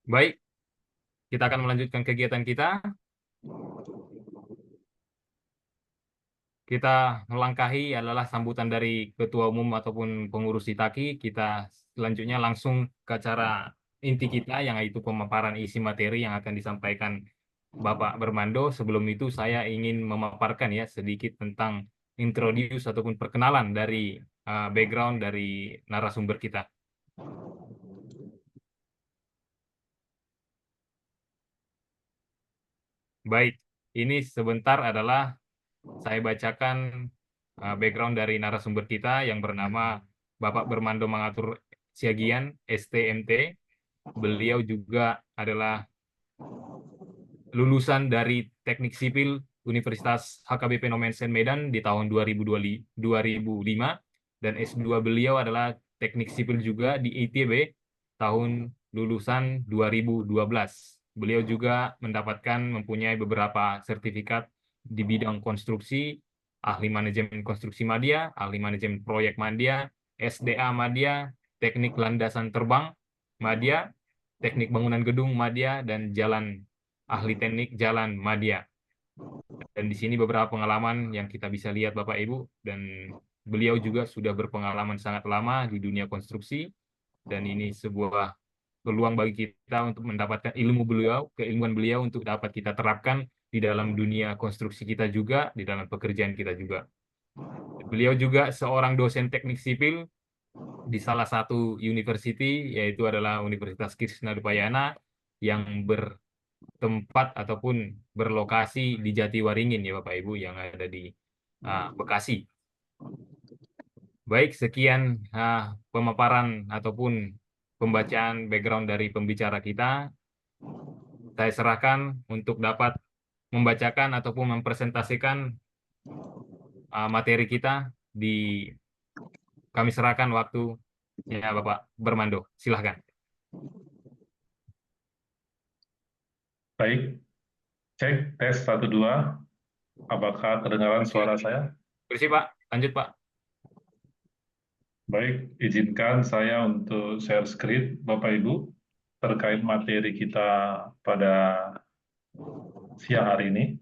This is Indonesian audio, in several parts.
Baik, kita akan melanjutkan kegiatan kita. Kita melangkahi adalah sambutan dari Ketua Umum ataupun pengurus Itaki. Kita selanjutnya langsung ke acara inti kita, yang itu pemaparan isi materi yang akan disampaikan Bapak Bermando. Sebelum itu saya ingin memaparkan ya sedikit tentang introduce ataupun perkenalan dari background dari narasumber kita. Baik, ini sebentar adalah saya bacakan background dari narasumber kita yang bernama Bapak Bermando Mangatur Siagian, STMT. Beliau juga adalah lulusan dari Teknik Sipil Universitas HKBP Nomensen Medan di tahun 2005, dan S2 beliau adalah Teknik Sipil juga di ITB tahun lulusan 2012. Beliau juga mempunyai beberapa sertifikat di bidang konstruksi, ahli manajemen konstruksi Madya, ahli manajemen proyek Madya, SDA Madya, teknik landasan terbang Madya, teknik bangunan gedung Madya, dan ahli teknik jalan Madya. Dan di sini beberapa pengalaman yang kita bisa lihat Bapak Ibu, dan beliau juga sudah berpengalaman sangat lama di dunia konstruksi, dan ini sebuah peluang bagi kita untuk mendapatkan keilmuan beliau untuk dapat kita terapkan di dalam dunia konstruksi kita juga, di dalam pekerjaan kita juga. Beliau juga seorang dosen teknik sipil di salah satu university, yaitu adalah Universitas Krisnadipayana, yang bertempat ataupun berlokasi di Jatiwaringin ya Bapak Ibu, yang ada di Bekasi. Baik, sekian pemaparan ataupun pembacaan background dari pembicara kita. Saya serahkan untuk dapat membacakan ataupun mempresentasikan materi kita. Kami serahkan waktu ya Bapak Bermando. Silahkan. Baik, cek tes 1 2. Apakah terdengaran suara saya? Bersih Pak, lanjut Pak. Baik, izinkan saya untuk share screen Bapak Ibu terkait materi kita pada siang hari ini.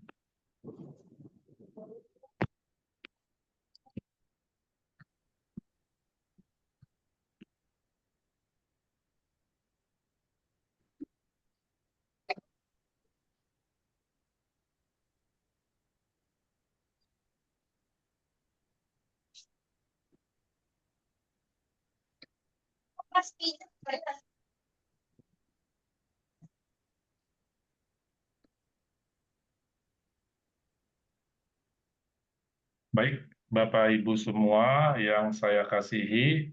Baik, Bapak Ibu semua yang saya kasihi,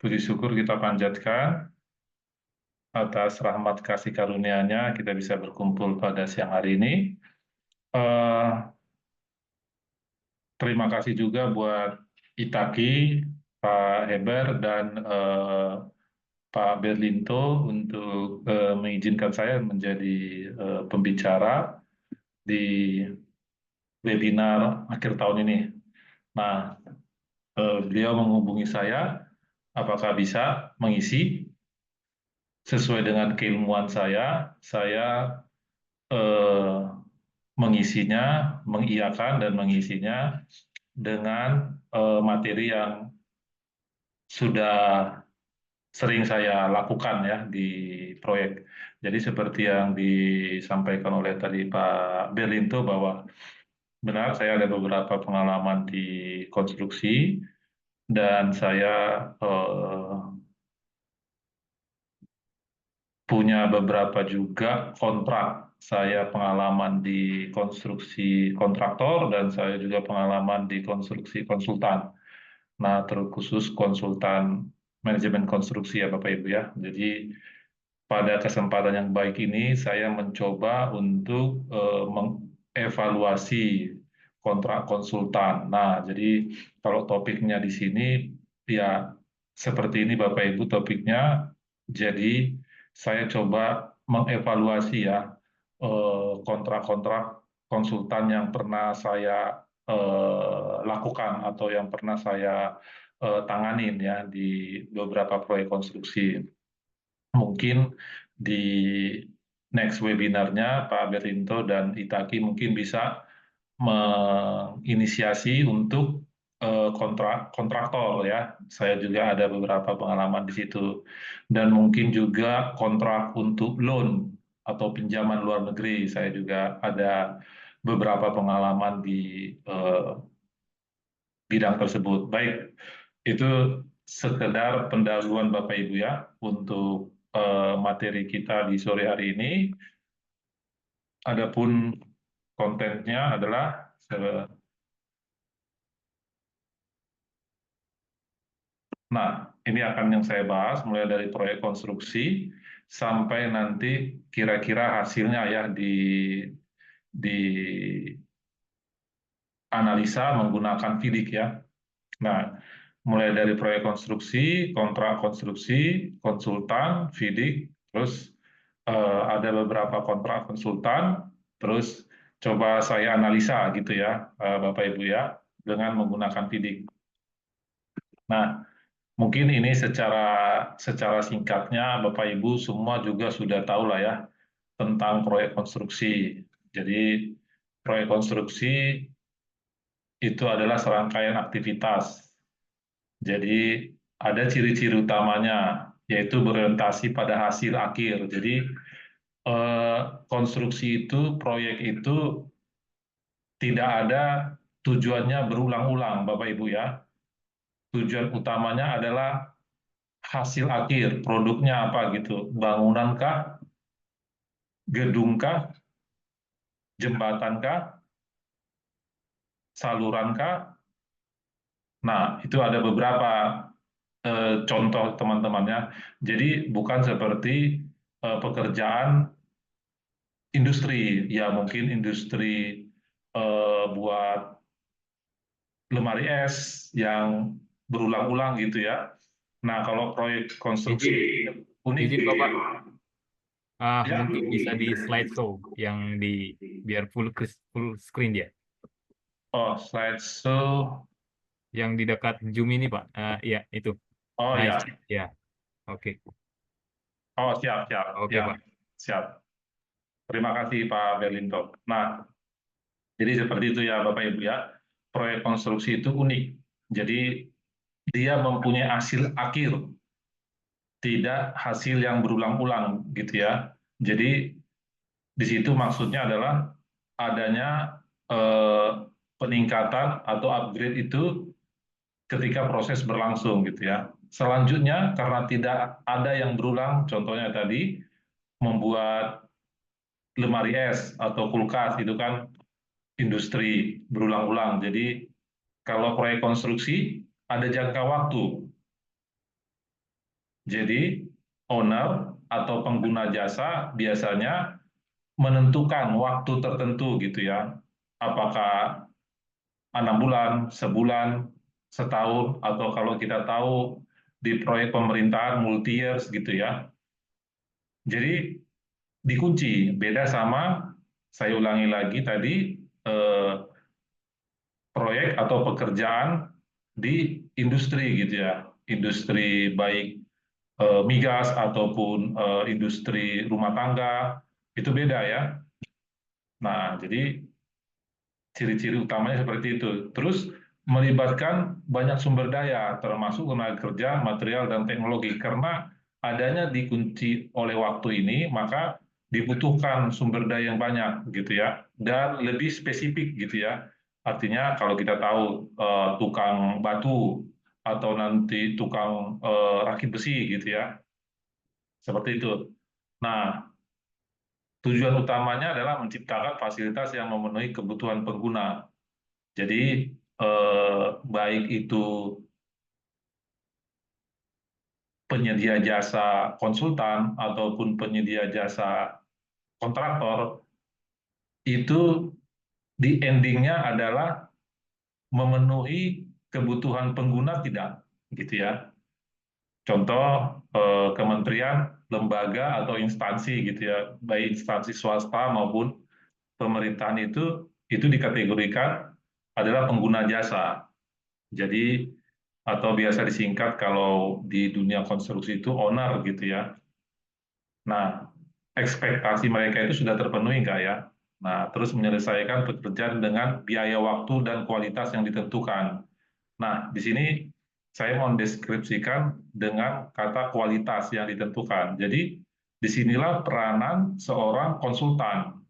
puji syukur kita panjatkan atas rahmat kasih karunia-Nya kita bisa berkumpul pada siang hari ini. Terima kasih juga buat Itaki, Pak Heber, dan Pak Berlinto untuk mengizinkan saya menjadi pembicara di webinar akhir tahun ini. Nah, beliau menghubungi saya, apakah bisa mengisi sesuai dengan keilmuan saya mengisinya, mengiyakan dan mengisinya dengan materi yang sudah sering saya lakukan ya di proyek. Jadi seperti yang disampaikan oleh tadi Pak Berlinto bahwa benar saya ada beberapa pengalaman di konstruksi dan saya punya beberapa juga kontrak. Saya pengalaman di konstruksi kontraktor dan saya juga pengalaman di konstruksi konsultan. Nah, terkhusus konsultan manajemen konstruksi ya Bapak Ibu ya. Jadi pada kesempatan yang baik ini saya mencoba untuk mengevaluasi kontrak konsultan. Nah, jadi kalau topiknya di sini ya seperti ini Bapak Ibu topiknya. Jadi saya coba mengevaluasi ya kontrak-kontrak konsultan yang pernah saya lakukan atau yang pernah saya tanganin ya di beberapa proyek konstruksi. Mungkin di next webinarnya Pak Berinto dan Itaki mungkin bisa menginisiasi untuk kontraktor ya. Saya juga ada beberapa pengalaman di situ. Dan mungkin juga kontrak untuk loan atau pinjaman luar negeri. Saya juga ada beberapa pengalaman di bidang tersebut. Baik, itu sekedar pendahuluan Bapak Ibu ya untuk materi kita di sore hari ini. Adapun kontennya adalah nah, ini akan yang saya bahas mulai dari proyek konstruksi sampai nanti kira-kira hasilnya ya di analisa menggunakan FIDIC ya. Nah, mulai dari proyek konstruksi, kontrak konstruksi, konsultan, FIDIC, terus ada beberapa kontrak konsultan, terus coba saya analisa gitu ya, Bapak Ibu ya, dengan menggunakan FIDIC. Nah, mungkin ini secara singkatnya Bapak Ibu semua juga sudah tahu lah ya tentang proyek konstruksi. Jadi proyek konstruksi itu adalah serangkaian aktivitas. Jadi ada ciri-ciri utamanya yaitu berorientasi pada hasil akhir. Jadi konstruksi itu, proyek itu tidak ada tujuannya berulang-ulang Bapak Ibu ya. Tujuan utamanya adalah hasil akhir, produknya apa gitu, bangunankah, gedungkah, jembatankah, salurankah. Nah, itu ada beberapa contoh teman-temannya. Jadi bukan seperti pekerjaan industri, ya mungkin industri buat lemari es yang berulang-ulang gitu ya. Nah, kalau proyek konstruksi Izin, unik, izin Bapak, ya. mungkin bisa di slideshow yang di biar full screen dia, Oh, slideshow. yang di dekat Zoom ini Pak. Iya itu, Oh nice. ya, Ya, oke, oh siap, siap, oke ya, Pak. siap. Terima kasih Pak Berlinto. Nah, jadi seperti itu ya Bapak Ibu ya. Proyek konstruksi itu unik. Jadi dia mempunyai hasil akhir, tidak hasil yang berulang-ulang gitu ya. Jadi di situ maksudnya adalah adanya eh, peningkatan atau upgrade itu ketika proses berlangsung gitu ya. Selanjutnya karena tidak ada yang berulang, contohnya tadi membuat lemari es atau kulkas itu kan industri berulang-ulang. Jadi kalau proyek konstruksi ada jangka waktu. Jadi owner atau pengguna jasa biasanya menentukan waktu tertentu gitu ya. Apakah 6 bulan, sebulan, setahun, atau kalau kita tahu di proyek pemerintahan multi years gitu ya. Jadi dikunci, beda sama, saya ulangi lagi tadi, eh, proyek atau pekerjaan di industri gitu ya. Industri baik migas ataupun industri rumah tangga, itu beda ya. Nah, jadi ciri-ciri utamanya seperti itu. Terus melibatkan banyak sumber daya, termasuk tenaga kerja, material, dan teknologi. Karena adanya dikunci oleh waktu ini, maka dibutuhkan sumber daya yang banyak gitu ya, dan lebih spesifik gitu ya. Artinya kalau kita tahu tukang batu atau nanti tukang rakit besi gitu ya, seperti itu. Nah, tujuan utamanya adalah menciptakan fasilitas yang memenuhi kebutuhan pengguna. Jadi baik itu penyedia jasa konsultan ataupun penyedia jasa kontraktor itu di endingnya adalah memenuhi kebutuhan pengguna tidak, gitu ya. Contoh kementerian, lembaga atau instansi gitu ya, baik instansi swasta maupun pemerintahan itu dikategorikan adalah pengguna jasa. Jadi atau biasa disingkat kalau di dunia konstruksi itu owner gitu ya. Nah, ekspektasi mereka itu sudah terpenuhi nggak ya? Nah, terus menyelesaikan pekerjaan dengan biaya waktu dan kualitas yang ditentukan. Nah, di sini saya mau mendeskripsikan dengan kata kualitas yang ditentukan. Jadi, disinilah peranan seorang konsultan.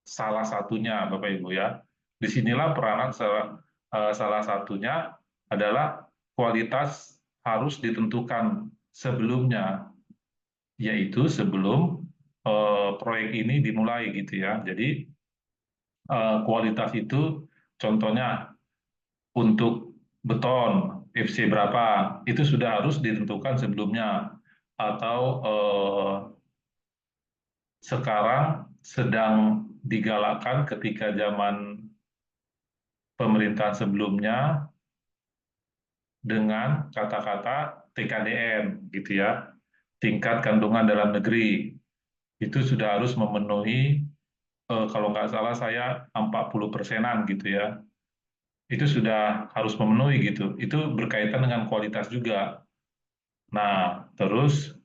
Salah satunya, Bapak Ibu ya. Disinilah peranan salah satunya adalah kualitas harus ditentukan sebelumnya, yaitu sebelum proyek ini dimulai gitu ya. Jadi kualitas itu contohnya untuk beton FC berapa itu sudah harus ditentukan sebelumnya, atau sekarang sedang digalakkan ketika zaman pemerintahan sebelumnya dengan kata-kata TKDN gitu ya, tingkat kandungan dalam negeri, itu sudah harus memenuhi kalau nggak salah saya 40%-an gitu ya, itu sudah harus memenuhi gitu. Itu berkaitan dengan kualitas juga. Nah, terus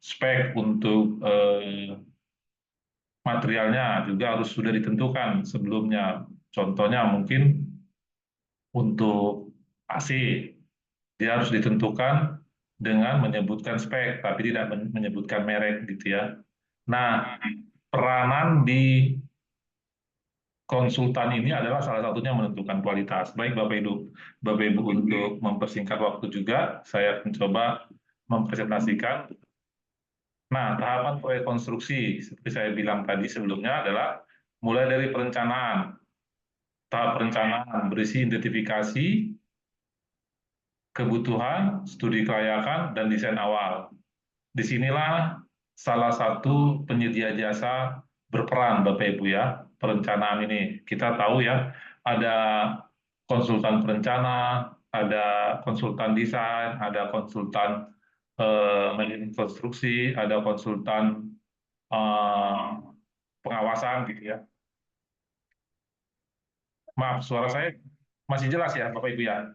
spek untuk materialnya juga harus sudah ditentukan sebelumnya. Contohnya mungkin untuk AC, dia harus ditentukan dengan menyebutkan spek, tapi tidak menyebutkan merek gitu ya. Nah, peranan di konsultan ini adalah salah satunya menentukan kualitas. Baik Bapak Ibu untuk mempersingkat waktu juga, saya mencoba mempresentasikan. Nah, tahapan proyek konstruksi, seperti saya bilang tadi sebelumnya adalah mulai dari perencanaan. Tahap perencanaan berisi identifikasi, kebutuhan, studi kelayakan, dan desain awal. Disinilah salah satu penyedia jasa berperan, Bapak Ibu ya, perencanaan ini. Kita tahu ya, ada konsultan perencana, ada konsultan desain, ada konsultan manajemen konstruksi, ada konsultan eh, pengawasan gitu ya. Maaf, suara saya masih jelas ya, Bapak Ibu ya?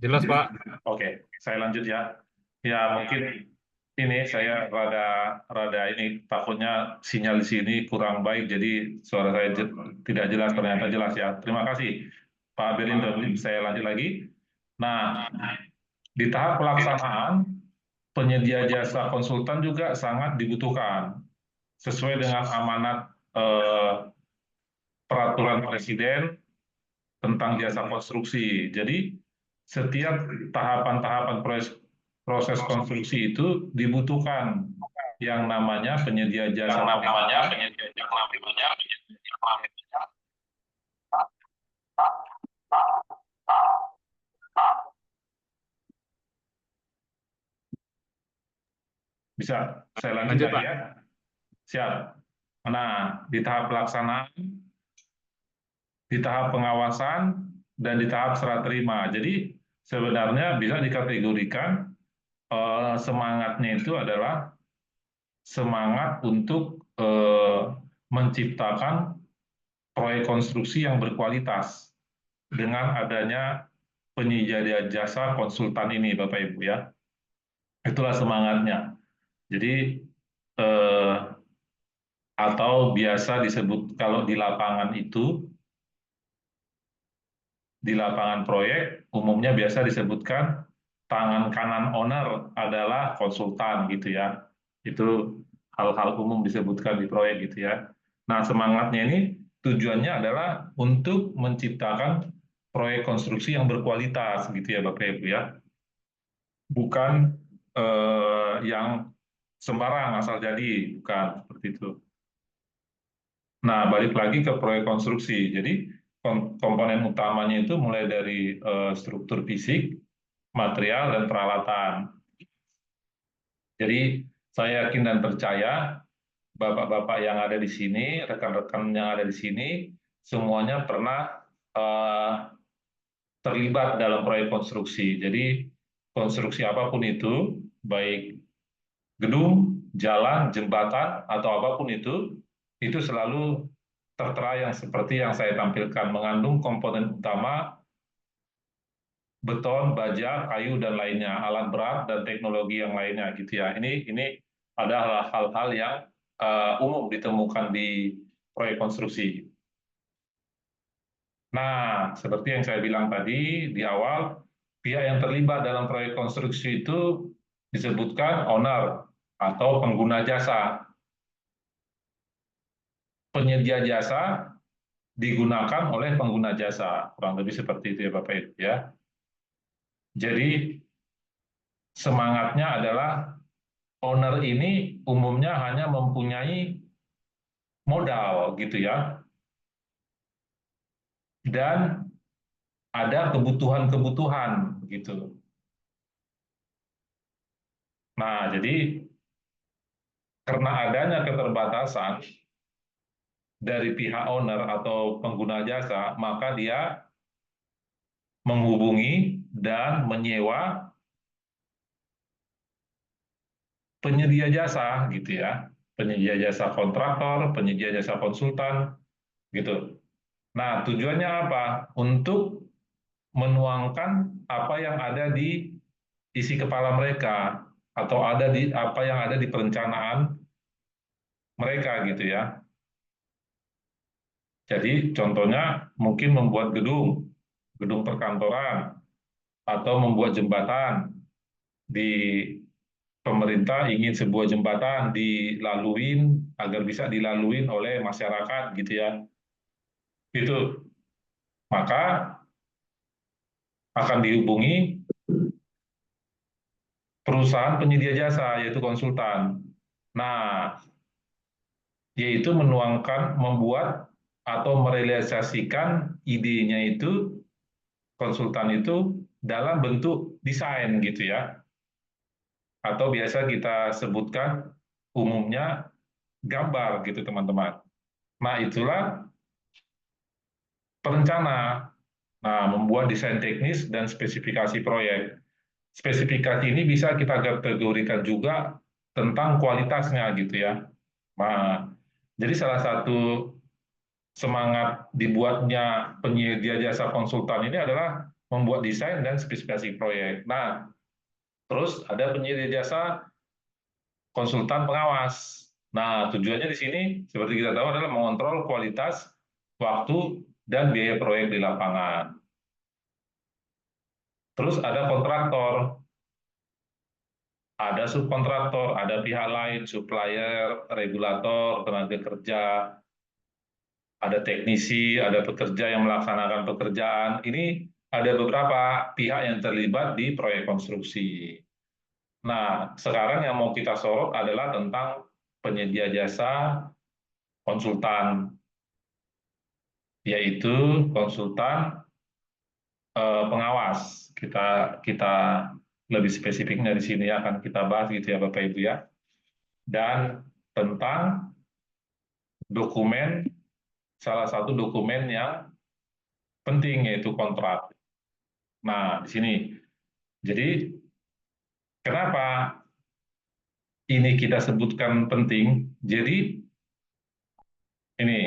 Jelas, Pak. Oke, saya lanjut ya. Ya, mungkin ini saya rada rada ini takutnya sinyal di sini kurang baik, jadi suara saya tidak jelas, ternyata jelas ya. Terima kasih, Pak Berindo. Saya lanjut lagi. Nah, di tahap pelaksanaan, penyedia jasa konsultan juga sangat dibutuhkan sesuai dengan amanat peraturan Presiden tentang jasa konstruksi. Jadi setiap tahapan-tahapan proses konstruksi itu dibutuhkan yang namanya penyedia jasa konsultan. Bisa saya lanjut Lanjut, lagi Pak. ya? Siap. Nah, di tahap pelaksanaan, di tahap pengawasan, dan di tahap serah terima. Jadi sebenarnya bisa dikategorikan semangatnya itu adalah semangat untuk menciptakan proyek konstruksi yang berkualitas dengan adanya penyedia jasa konsultan ini, Bapak Ibu ya. Itulah semangatnya. Jadi eh, atau biasa disebut kalau di lapangan itu, di lapangan proyek umumnya biasa disebutkan tangan kanan owner adalah konsultan gitu ya. Itu hal-hal umum disebutkan di proyek gitu ya. Nah, semangatnya ini tujuannya adalah untuk menciptakan proyek konstruksi yang berkualitas gitu ya Bapak Ibu ya. Bukan yang sembarang asal jadi, bukan seperti itu. Nah, balik lagi ke proyek konstruksi. Jadi komponen utamanya itu mulai dari struktur fisik, material, dan peralatan. Jadi saya yakin dan percaya bapak-bapak yang ada di sini, rekan-rekan yang ada di sini, semuanya pernah terlibat dalam proyek konstruksi. Jadi konstruksi apapun itu, baik gedung, jalan, jembatan, atau apapun itu selalu tertera yang seperti yang saya tampilkan, mengandung komponen utama beton, baja, kayu dan lainnya, alat berat dan teknologi yang lainnya gitu ya. Ini adalah hal-hal yang umum ditemukan di proyek konstruksi. Nah, seperti yang saya bilang tadi di awal, pihak yang terlibat dalam proyek konstruksi itu disebutkan owner atau pengguna jasa. Penyedia jasa digunakan oleh pengguna jasa, kurang lebih seperti itu ya Bapak Ibu ya. Jadi semangatnya adalah owner ini umumnya hanya mempunyai modal gitu ya, dan ada kebutuhan-kebutuhan gitu. Nah, jadi karena adanya keterbatasan dari pihak owner atau pengguna jasa, maka dia menghubungi dan menyewa penyedia jasa gitu ya, penyedia jasa kontraktor, penyedia jasa konsultan gitu. Nah, tujuannya apa? Untuk menuangkan apa yang ada di isi kepala mereka atau ada di apa yang ada di perencanaan mereka gitu ya. Jadi contohnya mungkin membuat gedung, gedung perkantoran, atau membuat jembatan di pemerintah ingin sebuah jembatan dilaluin agar bisa dilaluin oleh masyarakat gitu ya. Itu maka akan dihubungi perusahaan penyedia jasa yaitu konsultan. Nah, yaitu menuangkan, membuat atau merealisasikan idenya itu konsultan itu dalam bentuk desain gitu ya. Atau biasa kita sebutkan umumnya gambar gitu teman-teman. Nah, itulah perencana. Nah, membuat desain teknis dan spesifikasi proyek. Spesifikasi ini bisa kita kategorikan juga tentang kualitasnya gitu ya. Nah, jadi salah satu semangat dibuatnya penyedia jasa konsultan ini adalah membuat desain dan spesifikasi proyek. Nah, terus ada penyedia jasa konsultan pengawas. Nah, tujuannya di sini seperti kita tahu adalah mengontrol kualitas, waktu, dan biaya proyek di lapangan. Terus ada kontraktor, ada subkontraktor, ada pihak lain, supplier, regulator, tenaga kerja, ada teknisi, ada pekerja yang melaksanakan pekerjaan. Ini ada beberapa pihak yang terlibat di proyek konstruksi. Nah, sekarang yang mau kita sorot adalah tentang penyedia jasa konsultan, yaitu konsultan pengawas. Kita lebih spesifiknya di sini akan kita bahas gitu ya Bapak Ibu ya. Dan tentang dokumen, salah satu dokumen yang penting yaitu kontrak. Nah, di sini. Jadi kenapa ini kita sebutkan penting? Jadi ini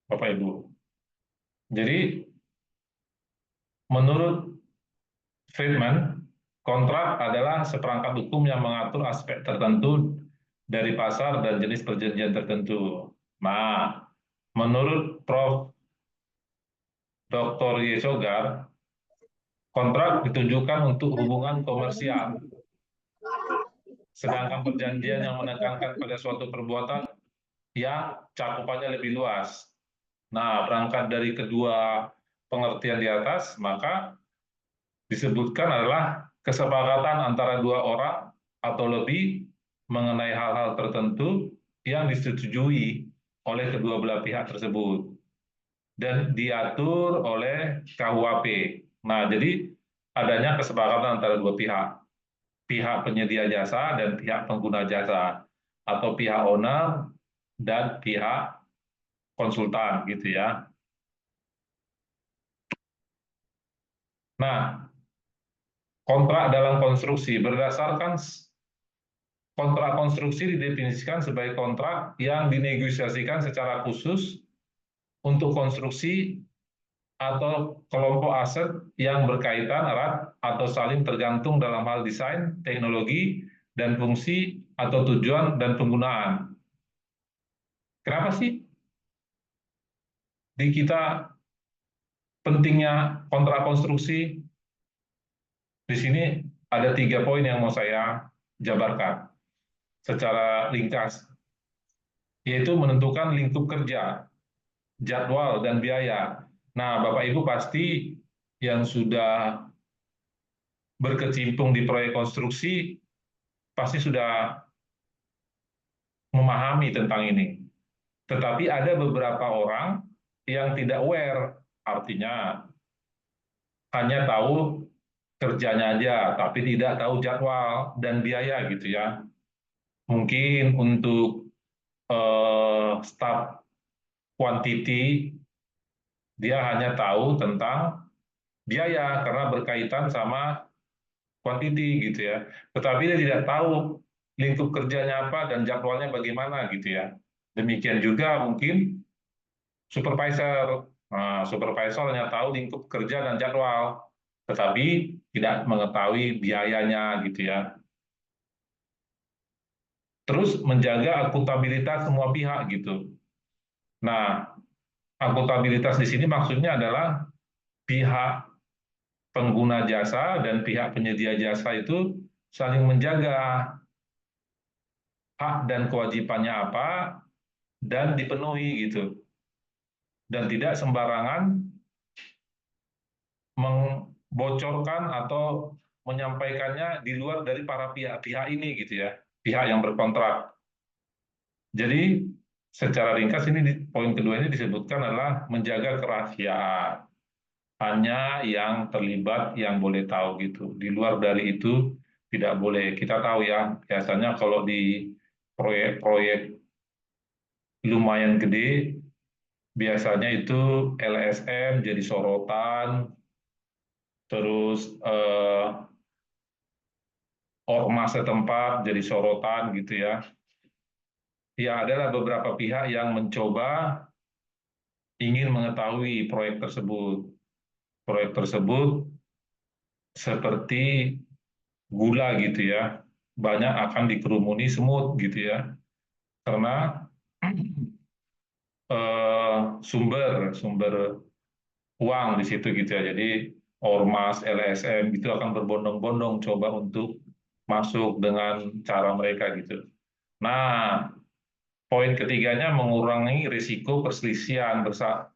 Bapak Ibu. Jadi menurut Friedman, kontrak adalah seperangkat hukum yang mengatur aspek tertentu dari pasar dan jenis perjanjian tertentu. Nah, menurut Prof. Dr. Yesogar, kontrak ditujukan untuk hubungan komersial, sedangkan perjanjian yang menekankan pada suatu perbuatan yang cakupannya lebih luas. Nah, berangkat dari kedua pengertian di atas, maka disebutkan adalah kesepakatan antara dua orang atau lebih mengenai hal-hal tertentu yang disetujui oleh kedua belah pihak tersebut dan diatur oleh KUHP. Nah, jadi adanya kesepakatan antara dua pihak, pihak penyedia jasa dan pihak pengguna jasa, atau pihak owner dan pihak konsultan gitu ya. Nah, kontrak dalam konstruksi berdasarkan kontrak konstruksi didefinisikan sebagai kontrak yang dinegosiasikan secara khusus untuk konstruksi atau kelompok aset yang berkaitan erat atau saling tergantung dalam hal desain, teknologi, dan fungsi atau tujuan dan penggunaan. Kenapa sih di kita pentingnya kontrak konstruksi? Di sini ada 3 poin yang mau saya jabarkan secara ringkas, yaitu menentukan lingkup kerja, jadwal, dan biaya. Nah, Bapak Ibu pasti yang sudah berkecimpung di proyek konstruksi pasti sudah memahami tentang ini. Tetapi ada beberapa orang yang tidak aware, artinya hanya tahu kerjanya aja, tapi tidak tahu jadwal dan biaya gitu ya. Mungkin untuk staf quantity, dia hanya tahu tentang biaya karena berkaitan sama quantity gitu ya. Tetapi dia tidak tahu lingkup kerjanya apa dan jadwalnya bagaimana gitu ya. Demikian juga mungkin supervisor. Nah, supervisor hanya tahu lingkup kerja dan jadwal, tetapi tidak mengetahui biayanya gitu ya. Terus menjaga akuntabilitas semua pihak gitu. Nah, akuntabilitas di sini maksudnya adalah pihak pengguna jasa dan pihak penyedia jasa itu saling menjaga hak dan kewajibannya apa dan dipenuhi gitu. Dan tidak sembarangan membocorkan atau menyampaikannya di luar dari para pihak-pihak ini gitu ya, pihak yang berkontrak. Jadi secara ringkas ini poin kedua ini disebutkan adalah menjaga kerahasiaan. Hanya yang terlibat yang boleh tahu gitu. Di luar dari itu tidak boleh. Kita tahu ya, biasanya kalau di proyek-proyek lumayan gede, biasanya itu LSM jadi sorotan, terus ormas setempat jadi sorotan gitu ya. Ya, adalah beberapa pihak yang mencoba ingin mengetahui proyek tersebut. Proyek tersebut seperti gula gitu ya, banyak akan dikerumuni semut gitu ya, karena sumber sumber uang di situ gitu ya. Jadi ormas, LSM itu akan berbondong-bondong coba untuk masuk dengan cara mereka gitu. Nah, poin ketiganya mengurangi risiko perselisihan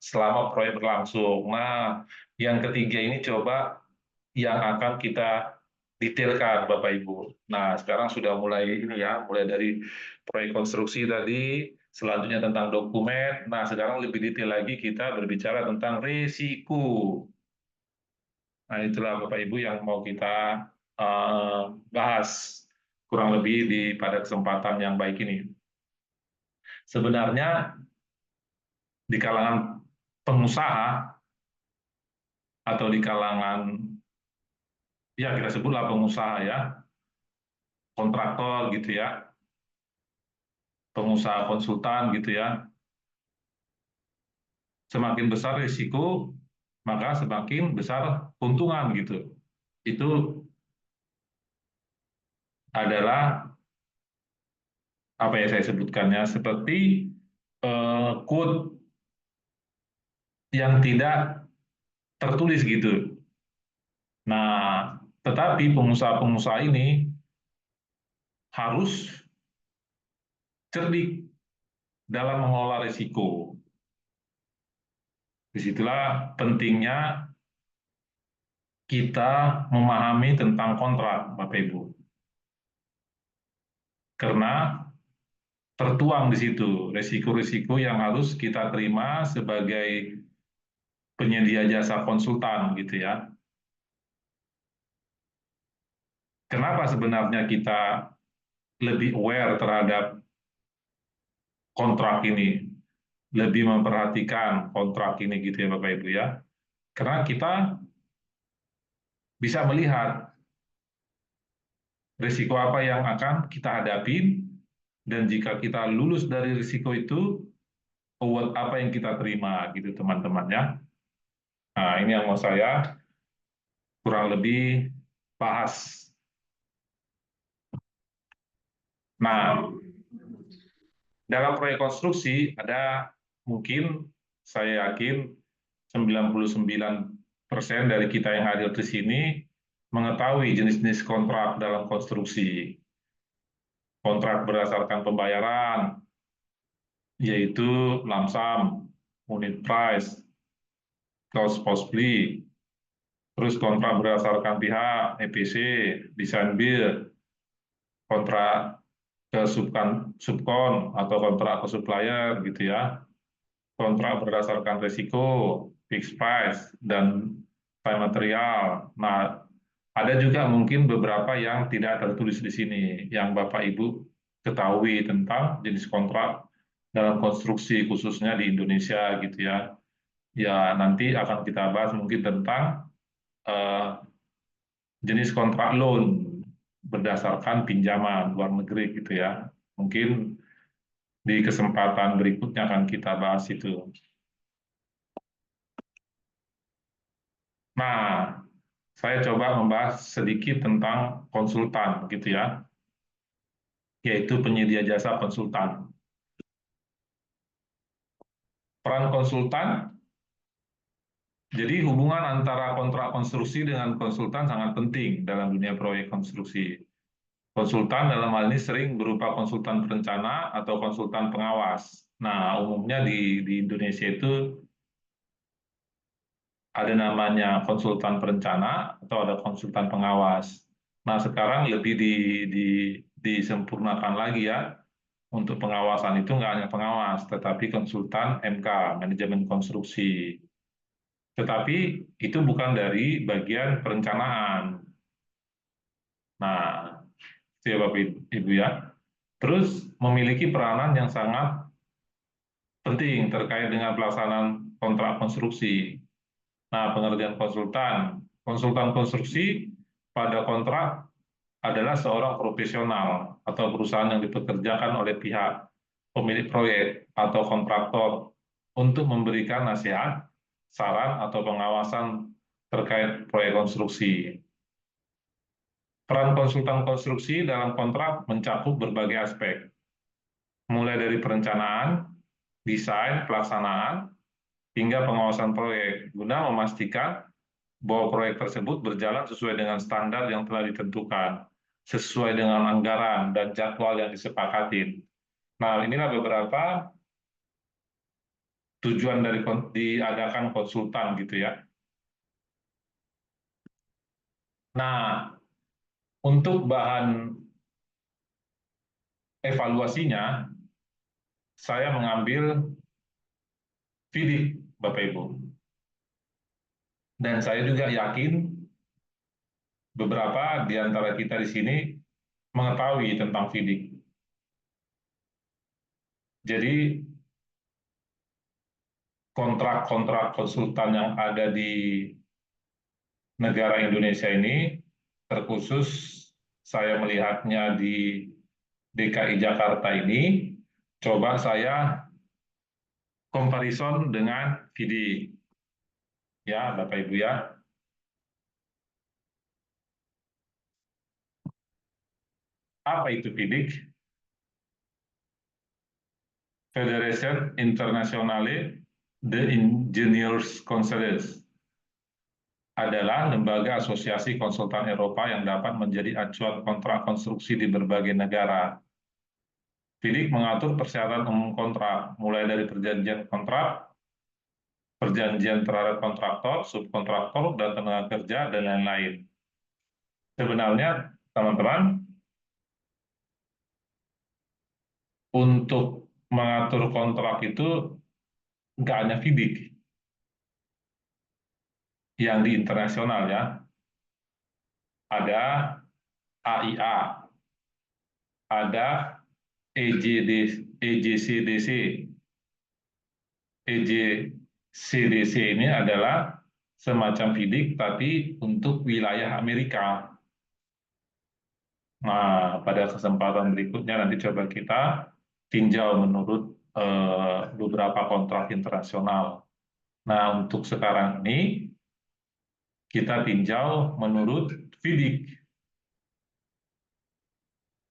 selama proyek berlangsung. Nah, yang ketiga ini coba yang akan kita detailkan Bapak Ibu. Nah, sekarang sudah mulai ini ya, mulai dari proyek konstruksi tadi, selanjutnya tentang dokumen. Nah, sekarang lebih detail lagi kita berbicara tentang risiko. Nah, itulah Bapak Ibu yang mau kita bahas kurang lebih pada kesempatan yang baik ini. Sebenarnya di kalangan pengusaha atau di kalangan ya kita sebutlah pengusaha ya, kontraktor gitu ya, pengusaha konsultan gitu ya. Semakin besar risiko, maka semakin besar keuntungan gitu. Itu adalah apa yang saya sebutkannya seperti quote yang tidak tertulis gitu. Nah, tetapi pengusaha-pengusaha ini harus cerdik dalam mengelola risiko. Disitulah pentingnya kita memahami tentang kontrak, Bapak Ibu. Karena tertuang di situ risiko-risiko yang harus kita terima sebagai penyedia jasa konsultan gitu ya. Kenapa sebenarnya kita lebih aware terhadap kontrak ini, lebih memperhatikan kontrak ini gitu ya Bapak Ibu ya. Karena kita bisa melihat risiko apa yang akan kita hadapi, dan jika kita lulus dari risiko itu, award apa yang kita terima gitu teman-teman ya. Nah, ini yang mau saya kurang lebih bahas. Nah, dalam proyek konstruksi ada mungkin saya yakin 99% dari kita yang hadir di sini mengetahui jenis-jenis kontrak dalam konstruksi. Kontrak berdasarkan pembayaran, yaitu lump sum, unit price, cost possibly, terus kontrak berdasarkan pihak EPC, design build, kontrak ke subkon atau kontrak ke supplier gitu ya, kontrak berdasarkan risiko, fixed price, dan time material. Nah, ada juga mungkin beberapa yang tidak tertulis di sini, yang Bapak Ibu ketahui tentang jenis kontrak dalam konstruksi khususnya di Indonesia gitu ya. Ya, nanti akan kita bahas mungkin tentang jenis kontrak loan berdasarkan pinjaman luar negeri gitu ya. Mungkin di kesempatan berikutnya akan kita bahas itu. Nah, saya coba membahas sedikit tentang konsultan gitu ya, yaitu penyedia jasa konsultan. Peran konsultan, jadi hubungan antara kontrak konstruksi dengan konsultan sangat penting dalam dunia proyek konstruksi. Konsultan dalam hal ini sering berupa konsultan perencana atau konsultan pengawas. Nah, umumnya di Indonesia itu ada namanya konsultan perencana atau ada konsultan pengawas. Nah, sekarang lebih disempurnakan lagi ya. Untuk pengawasan itu nggak hanya pengawas, tetapi konsultan MK, manajemen konstruksi. Tetapi itu bukan dari bagian perencanaan. Nah, itu ya Bapak Ibu ya. Terus memiliki peranan yang sangat penting terkait dengan pelaksanaan kontrak konstruksi. Nah, pengertian konsultan. Konsultan konstruksi pada kontrak adalah seorang profesional atau perusahaan yang dipekerjakan oleh pihak pemilik proyek atau kontraktor untuk memberikan nasihat, saran, atau pengawasan terkait proyek konstruksi. Peran konsultan konstruksi dalam kontrak mencakup berbagai aspek, mulai dari perencanaan, desain, pelaksanaan, hingga pengawasan proyek, guna memastikan bahwa proyek tersebut berjalan sesuai dengan standar yang telah ditentukan, sesuai dengan anggaran dan jadwal yang disepakati. Nah, inilah beberapa tujuan dari diadakan konsultan gitu ya. Nah, untuk bahan evaluasinya, saya mengambil FIDIC, Bapak Ibu. Dan saya juga yakin beberapa di antara kita di sini mengetahui tentang FIDIC. Jadi, kontrak-kontrak konsultan yang ada di negara Indonesia ini, terkhusus saya melihatnya di DKI Jakarta ini, coba saya comparison dengan FIDIC. Ya, Bapak Ibu ya. Apa itu FIDIC? Federation Internationale de Ingenieurs Conseils adalah lembaga asosiasi konsultan Eropa yang dapat menjadi acuan kontrak konstruksi di berbagai negara. FIDIC mengatur persyaratan umum kontrak, mulai dari perjanjian kontrak, perjanjian terhadap kontraktor, subkontraktor, dan tenaga kerja, dan lain-lain. Sebenarnya, teman-teman, untuk mengatur kontrak itu nggak hanya FIDIC, yang di internasional ya, ada AIA, ada EJCDC. EJCDC ini adalah semacam FIDIC tapi untuk wilayah Amerika. Nah, pada kesempatan berikutnya nanti coba kita tinjau menurut beberapa kontrak internasional. Nah, untuk sekarang ini kita tinjau menurut FIDIK.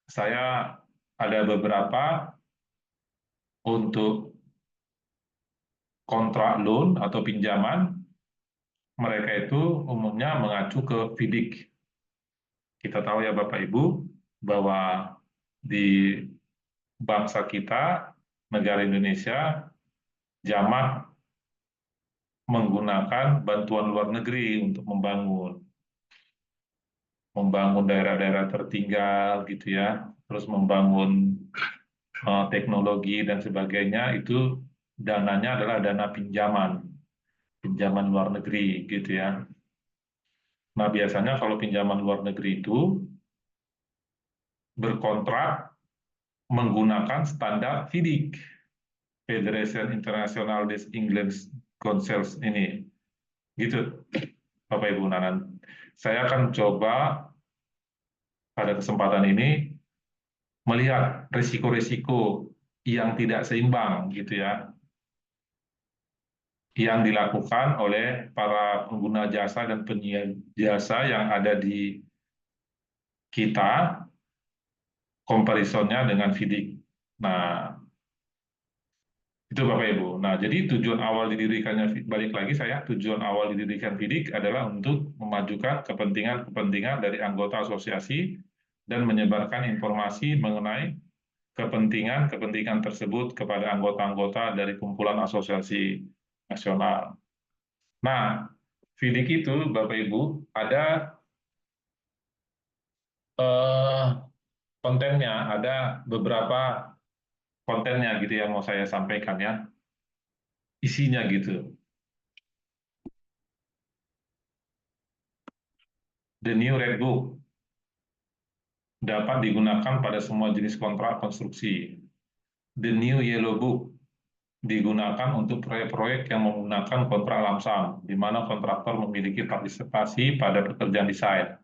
Saya ada beberapa untuk kontrak loan atau pinjaman, mereka itu umumnya mengacu ke FIDIK. Kita tahu ya Bapak Ibu, bahwa di bangsa kita, negara Indonesia, jamak menggunakan bantuan luar negeri untuk membangun daerah-daerah tertinggal gitu ya, terus membangun teknologi dan sebagainya, itu dananya adalah dana pinjaman luar negeri gitu ya. Nah, biasanya kalau pinjaman luar negeri itu berkontrak menggunakan standar FIDIC, Federation International des English Councils ini. Gitu, Bapak Ibu Nanan. Saya akan coba pada kesempatan ini melihat risiko-risiko yang tidak seimbang gitu ya, yang dilakukan oleh para pengguna jasa dan penyedia jasa yang ada di kita, comparisonnya dengan FIDIC. Nah, itu Bapak Ibu. Nah, jadi tujuan awal didirikannya, balik lagi saya, tujuan awal didirikan FIDIC adalah untuk memajukan kepentingan-kepentingan dari anggota asosiasi dan menyebarkan informasi mengenai kepentingan-kepentingan tersebut kepada anggota-anggota dari kumpulan asosiasi nasional. Nah, FIDIC itu Bapak Ibu ada eh, kontennya, ada beberapa kontennya gitu yang mau saya sampaikan ya, isinya gitu. The New Red Book dapat digunakan pada semua jenis kontrak konstruksi. The New Yellow Book digunakan untuk proyek-proyek yang menggunakan kontrak lamsam, di mana kontraktor memiliki partisipasi pada pekerjaan desain.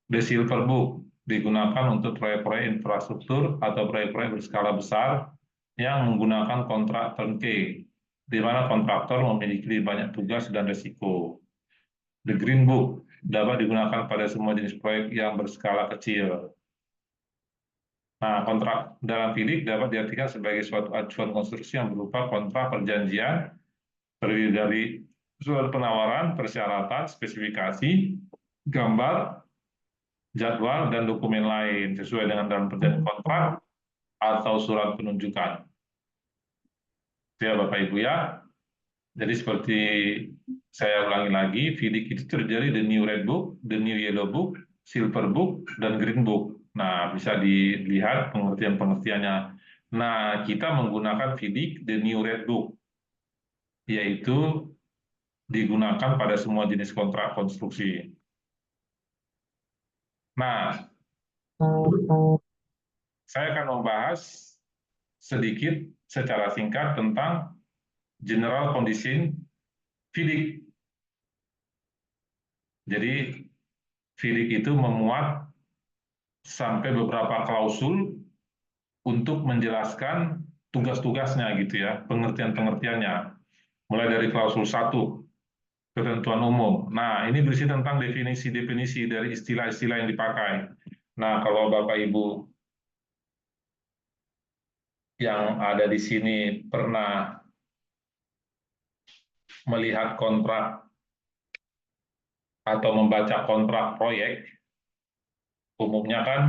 The Silver Book digunakan untuk proyek-proyek infrastruktur atau proyek-proyek berskala besar yang menggunakan kontrak turnkey, di mana kontraktor memiliki banyak tugas dan risiko. The Green Book dapat digunakan pada semua jenis proyek yang berskala kecil. Nah, kontrak dalam FIDIC dapat diartikan sebagai suatu acuan konstruksi yang berupa kontrak perjanjian terdiri dari surat penawaran, persyaratan, spesifikasi, gambar, jadwal, dan dokumen lain sesuai dengan dalam perjanjian kontrak atau surat penunjukan. Ya Bapak Ibu ya. Jadi seperti saya ulangi lagi, FIDIC itu terjadi the New Red Book, the New Yellow Book, Silver Book, dan Green Book. Nah, bisa dilihat pengertian-pengertiannya. Nah, kita menggunakan FIDIC the New Red Book, yaitu digunakan pada semua jenis kontrak konstruksi. Nah, saya akan membahas sedikit secara singkat tentang general condition FIDIC. Jadi, FIDIC itu memuat sampai beberapa klausul untuk menjelaskan tugas-tugasnya gitu ya, pengertian-pengertiannya. Mulai dari klausul 1, ketentuan umum. Nah, ini berisi tentang definisi-definisi dari istilah-istilah yang dipakai. Nah, kalau Bapak Ibu yang ada di sini pernah melihat kontrak atau membaca kontrak proyek, umumnya kan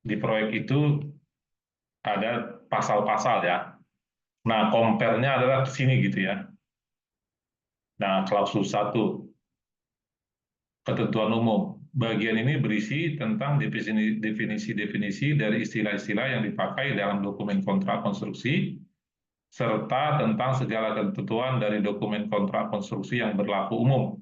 di proyek itu ada pasal-pasal ya. Nah, compare-nya adalah di sini gitu ya. Nah, klausul 1, ketentuan umum. Bagian ini berisi tentang definisi-definisi dari istilah-istilah yang dipakai dalam dokumen kontrak konstruksi, serta tentang segala ketentuan dari dokumen kontrak konstruksi yang berlaku umum.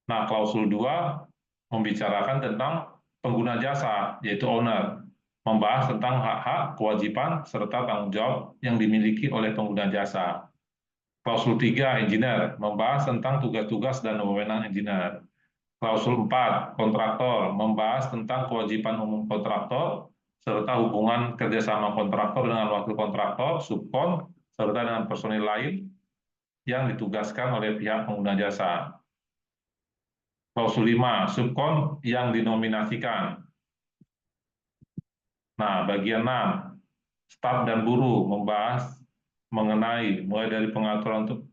Nah, klausul 2 membicarakan tentang pengguna jasa, yaitu owner, membahas tentang hak-hak, kewajiban, serta tanggung jawab yang dimiliki oleh pengguna jasa. Klausul 3, engineer, membahas tentang tugas-tugas dan wewenang engineer. Klausul 4, kontraktor, membahas tentang kewajiban umum kontraktor, serta hubungan kerjasama kontraktor dengan wakil kontraktor, subkon, serta dengan personil lain. yang ditugaskan oleh pihak pengguna jasa. Klausul 5, subkon yang dinominasikan. Nah, bagian 6, staf dan buruh membahas mengenai mulai dari pengaturan untuk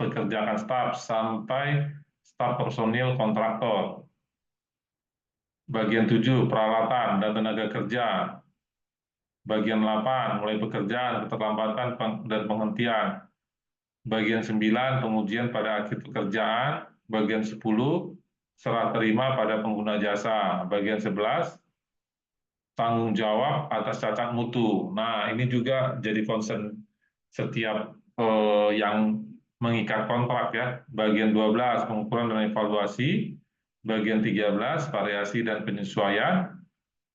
pekerjaan staf sampai staf personil kontraktor. Bagian 7, peralatan dan tenaga kerja. Bagian 8, mulai pekerjaan, keterlambatan, dan penghentian. Bagian 9, pengujian pada akhir pekerjaan. Bagian 10, serah terima pada pengguna jasa. Bagian 11, tanggung jawab atas cacat mutu. Nah, ini juga jadi concern setiap yang mengikat kontrak ya. Bagian 12, pengukuran dan evaluasi. Bagian 13, variasi dan penyesuaian.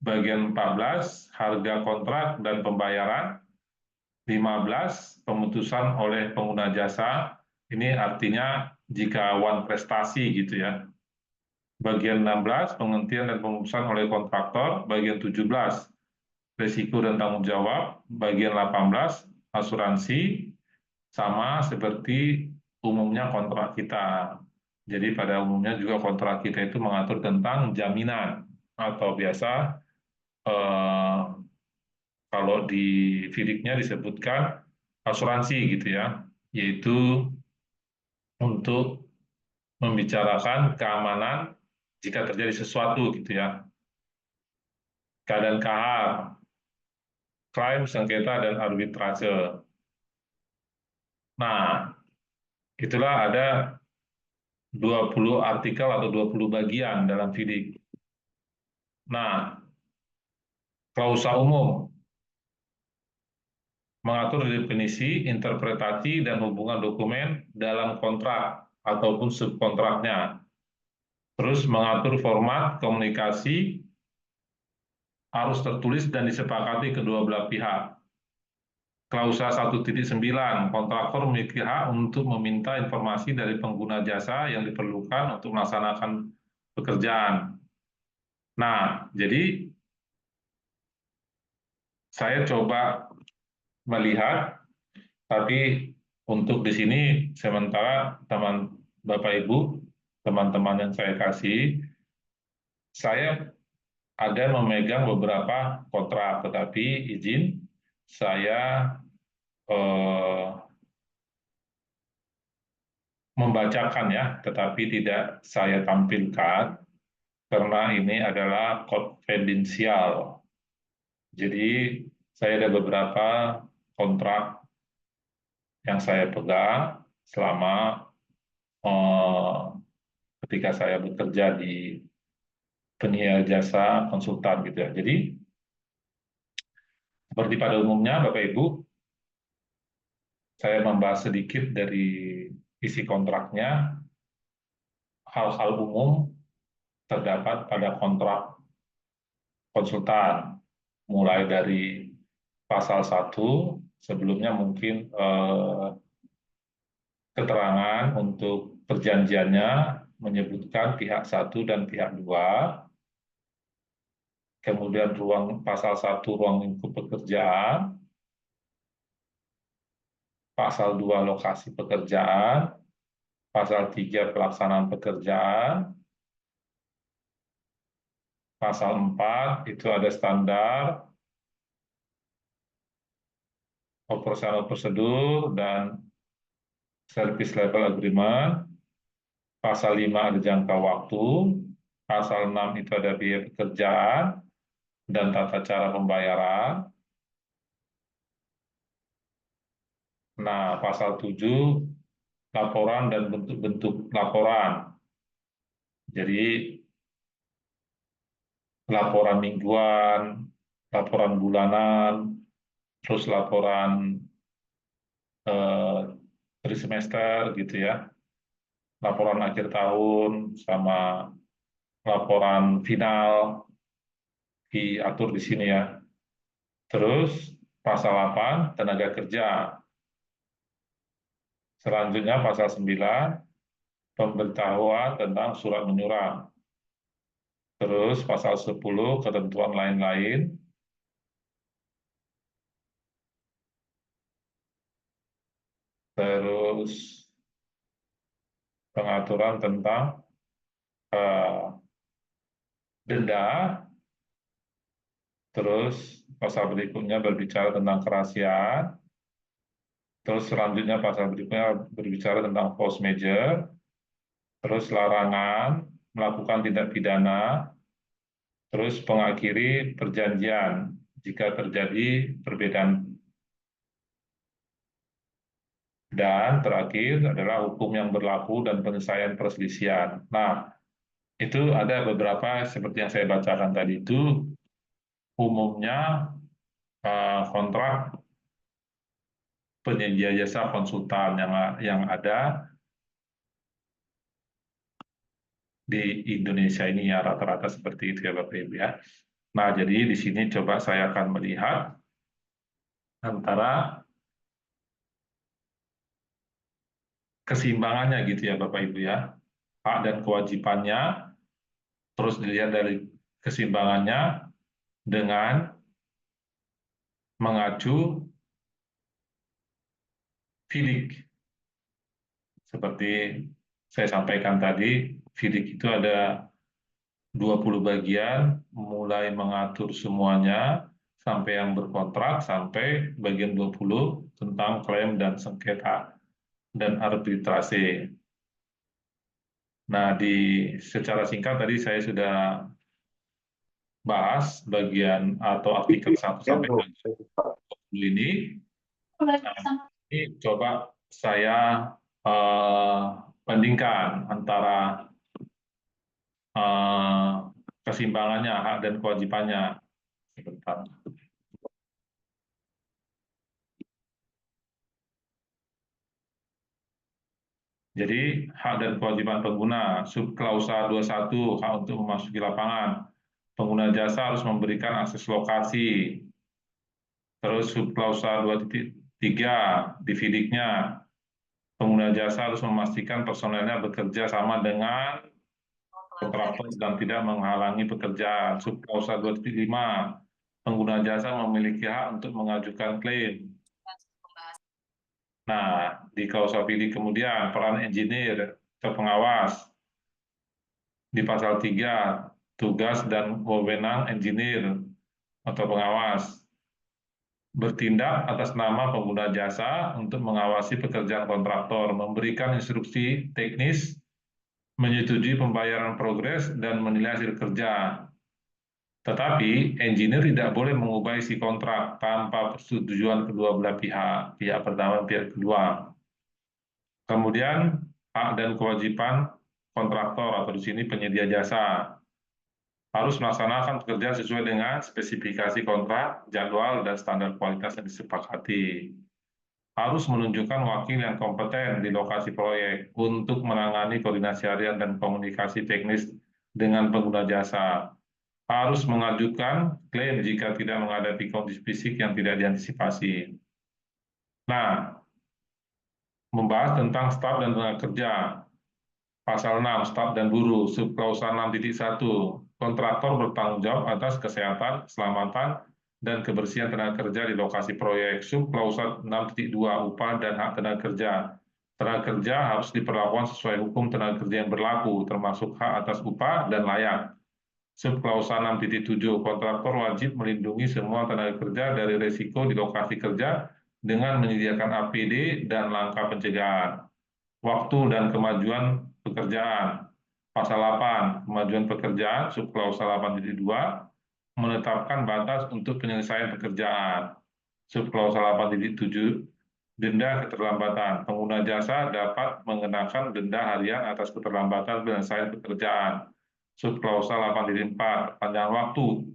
Bagian 14, harga kontrak dan pembayaran. 15, pemutusan oleh pengguna jasa. Ini artinya jika one prestasi gitu ya. Bagian 16, penghentian dan pemutusan oleh kontraktor. Bagian 17, risiko dan tanggung jawab. Bagian 18, asuransi, sama seperti umumnya kontrak kita. Jadi pada umumnya juga kontrak kita itu mengatur tentang jaminan atau biasa kalau di FIDIK-nya disebutkan asuransi gitu ya, yaitu untuk membicarakan keamanan jika terjadi sesuatu gitu ya. Keadaan kahar, klaim, sengketa, dan arbitrase. Nah, itulah ada 20 artikel atau 20 bagian dalam FIDIK. Nah, klausa umum mengatur definisi, interpretasi, dan hubungan dokumen dalam kontrak ataupun subkontraknya. Terus mengatur format komunikasi harus tertulis dan disepakati kedua belah pihak. Klausa 1.9, kontraktor memiliki hak untuk meminta informasi dari pengguna jasa yang diperlukan untuk melaksanakan pekerjaan. Nah, jadi saya coba melihat, tapi untuk di sini sementara teman Bapak Ibu, teman-teman yang saya kasih, saya ada memegang beberapa kontrak, tetapi izin saya membacakan ya, tetapi tidak saya tampilkan karena ini adalah konfidensial. Jadi saya ada beberapa kontrak yang saya pegang selama ketika saya bekerja di penyedia jasa konsultan gitu ya. Jadi seperti pada umumnya Bapak Ibu, saya membahas sedikit dari isi kontraknya. Hal-hal umum terdapat pada kontrak konsultan, mulai dari pasal 1, sebelumnya mungkin keterangan untuk perjanjiannya menyebutkan pihak 1 dan pihak 2, kemudian pasal 1 ruang lingkup pekerjaan, pasal 2 lokasi pekerjaan, pasal 3 pelaksanaan pekerjaan, pasal 4 itu ada standar operasional prosedur dan service level agreement. Pasal 5 ada jangka waktu, pasal 6 itu ada biaya pekerjaan dan tata cara pembayaran. Nah, pasal 7 laporan dan bentuk-bentuk laporan. Jadi laporan mingguan, laporan bulanan, terus laporan trimester gitu ya, laporan akhir tahun sama laporan final diatur di sini ya. Terus pasal 8 tenaga kerja. Selanjutnya pasal 9 pemberitahuan tentang surat menyurat. Terus pasal 10 ketentuan lain-lain. Terus pengaturan tentang denda, terus pasal berikutnya berbicara tentang kerahasiaan, terus selanjutnya pasal berikutnya berbicara tentang force majeure, terus larangan melakukan tindak pidana, terus mengakhiri perjanjian jika terjadi perbedaan, dan terakhir adalah hukum yang berlaku dan penyelesaian perselisihan. Nah, itu ada beberapa seperti yang saya bacakan tadi itu umumnya kontrak penyedia jasa konsultan yang ada di Indonesia ini ya rata-rata seperti itu ya Bapak Ibu ya. Nah, jadi di sini coba saya akan melihat antara keseimbangannya gitu ya Bapak Ibu ya. Hak dan kewajibannya, terus dilihat dari keseimbangannya dengan mengacu FIDIK. Seperti saya sampaikan tadi, FIDIK itu ada 20 bagian, mulai mengatur semuanya, sampai yang berkontrak, sampai bagian 20 tentang klaim dan sengketa dan arbitrase. Nah, secara singkat tadi saya sudah bahas bagian atau artikel 1 sampai 20 ini. Nah, ini coba saya bandingkan antara keseimbangannya, hak dan kewajibannya. Sebentar. Jadi, hak dan kewajiban pengguna, subklausa 21, hak untuk memasuki lapangan. Pengguna jasa harus memberikan akses lokasi. Terus subklausa 2.3, di FIDIK-nya, pengguna jasa harus memastikan personelnya bekerja sama dengan kontraktor dan tidak menghalangi pekerjaan. Subklausa 2.5, pengguna jasa memiliki hak untuk mengajukan klaim. Nah, di klausa FIDIK kemudian peran engineer atau pengawas. Di pasal 3, tugas dan wewenang engineer atau pengawas. Bertindak atas nama pengguna jasa untuk mengawasi pekerjaan kontraktor, memberikan instruksi teknis, menyetujui pembayaran progres, dan menilai hasil kerja. Tetapi, engineer tidak boleh mengubah isi kontrak tanpa persetujuan kedua belah pihak, pihak pertama dan pihak kedua. Kemudian, hak dan kewajiban kontraktor atau di sini penyedia jasa harus melaksanakan pekerjaan sesuai dengan spesifikasi kontrak, jadwal, dan standar kualitas yang disepakati. Harus menunjukkan wakil yang kompeten di lokasi proyek untuk menangani koordinasi harian dan komunikasi teknis dengan pengguna jasa. Harus mengajukan klaim jika tidak menghadapi kondisi fisik yang tidak diantisipasi. Nah, membahas tentang staf dan tenaga kerja. Pasal 6, staf dan buruh, subklausa 6.1, kontraktor bertanggung jawab atas kesehatan, keselamatan, dan kebersihan tenaga kerja di lokasi proyek. Subklausa 6.2, upah dan hak tenaga kerja. Tenaga kerja harus diperlakukan sesuai hukum tenaga kerja yang berlaku, termasuk hak atas upah dan layak. Subklausa 6.7, kontraktor wajib melindungi semua tenaga kerja dari risiko di lokasi kerja dengan menyediakan APD dan langkah pencegahan. Waktu dan kemajuan pekerjaan. Pasal 8, kemajuan pekerjaan, subklausa 8.2, menetapkan batas untuk penyelesaian pekerjaan. Subklausa 8.7, denda keterlambatan. Pengguna jasa dapat mengenakan denda harian atas keterlambatan penyelesaian pekerjaan. Subklausa 8.4, panjang waktu.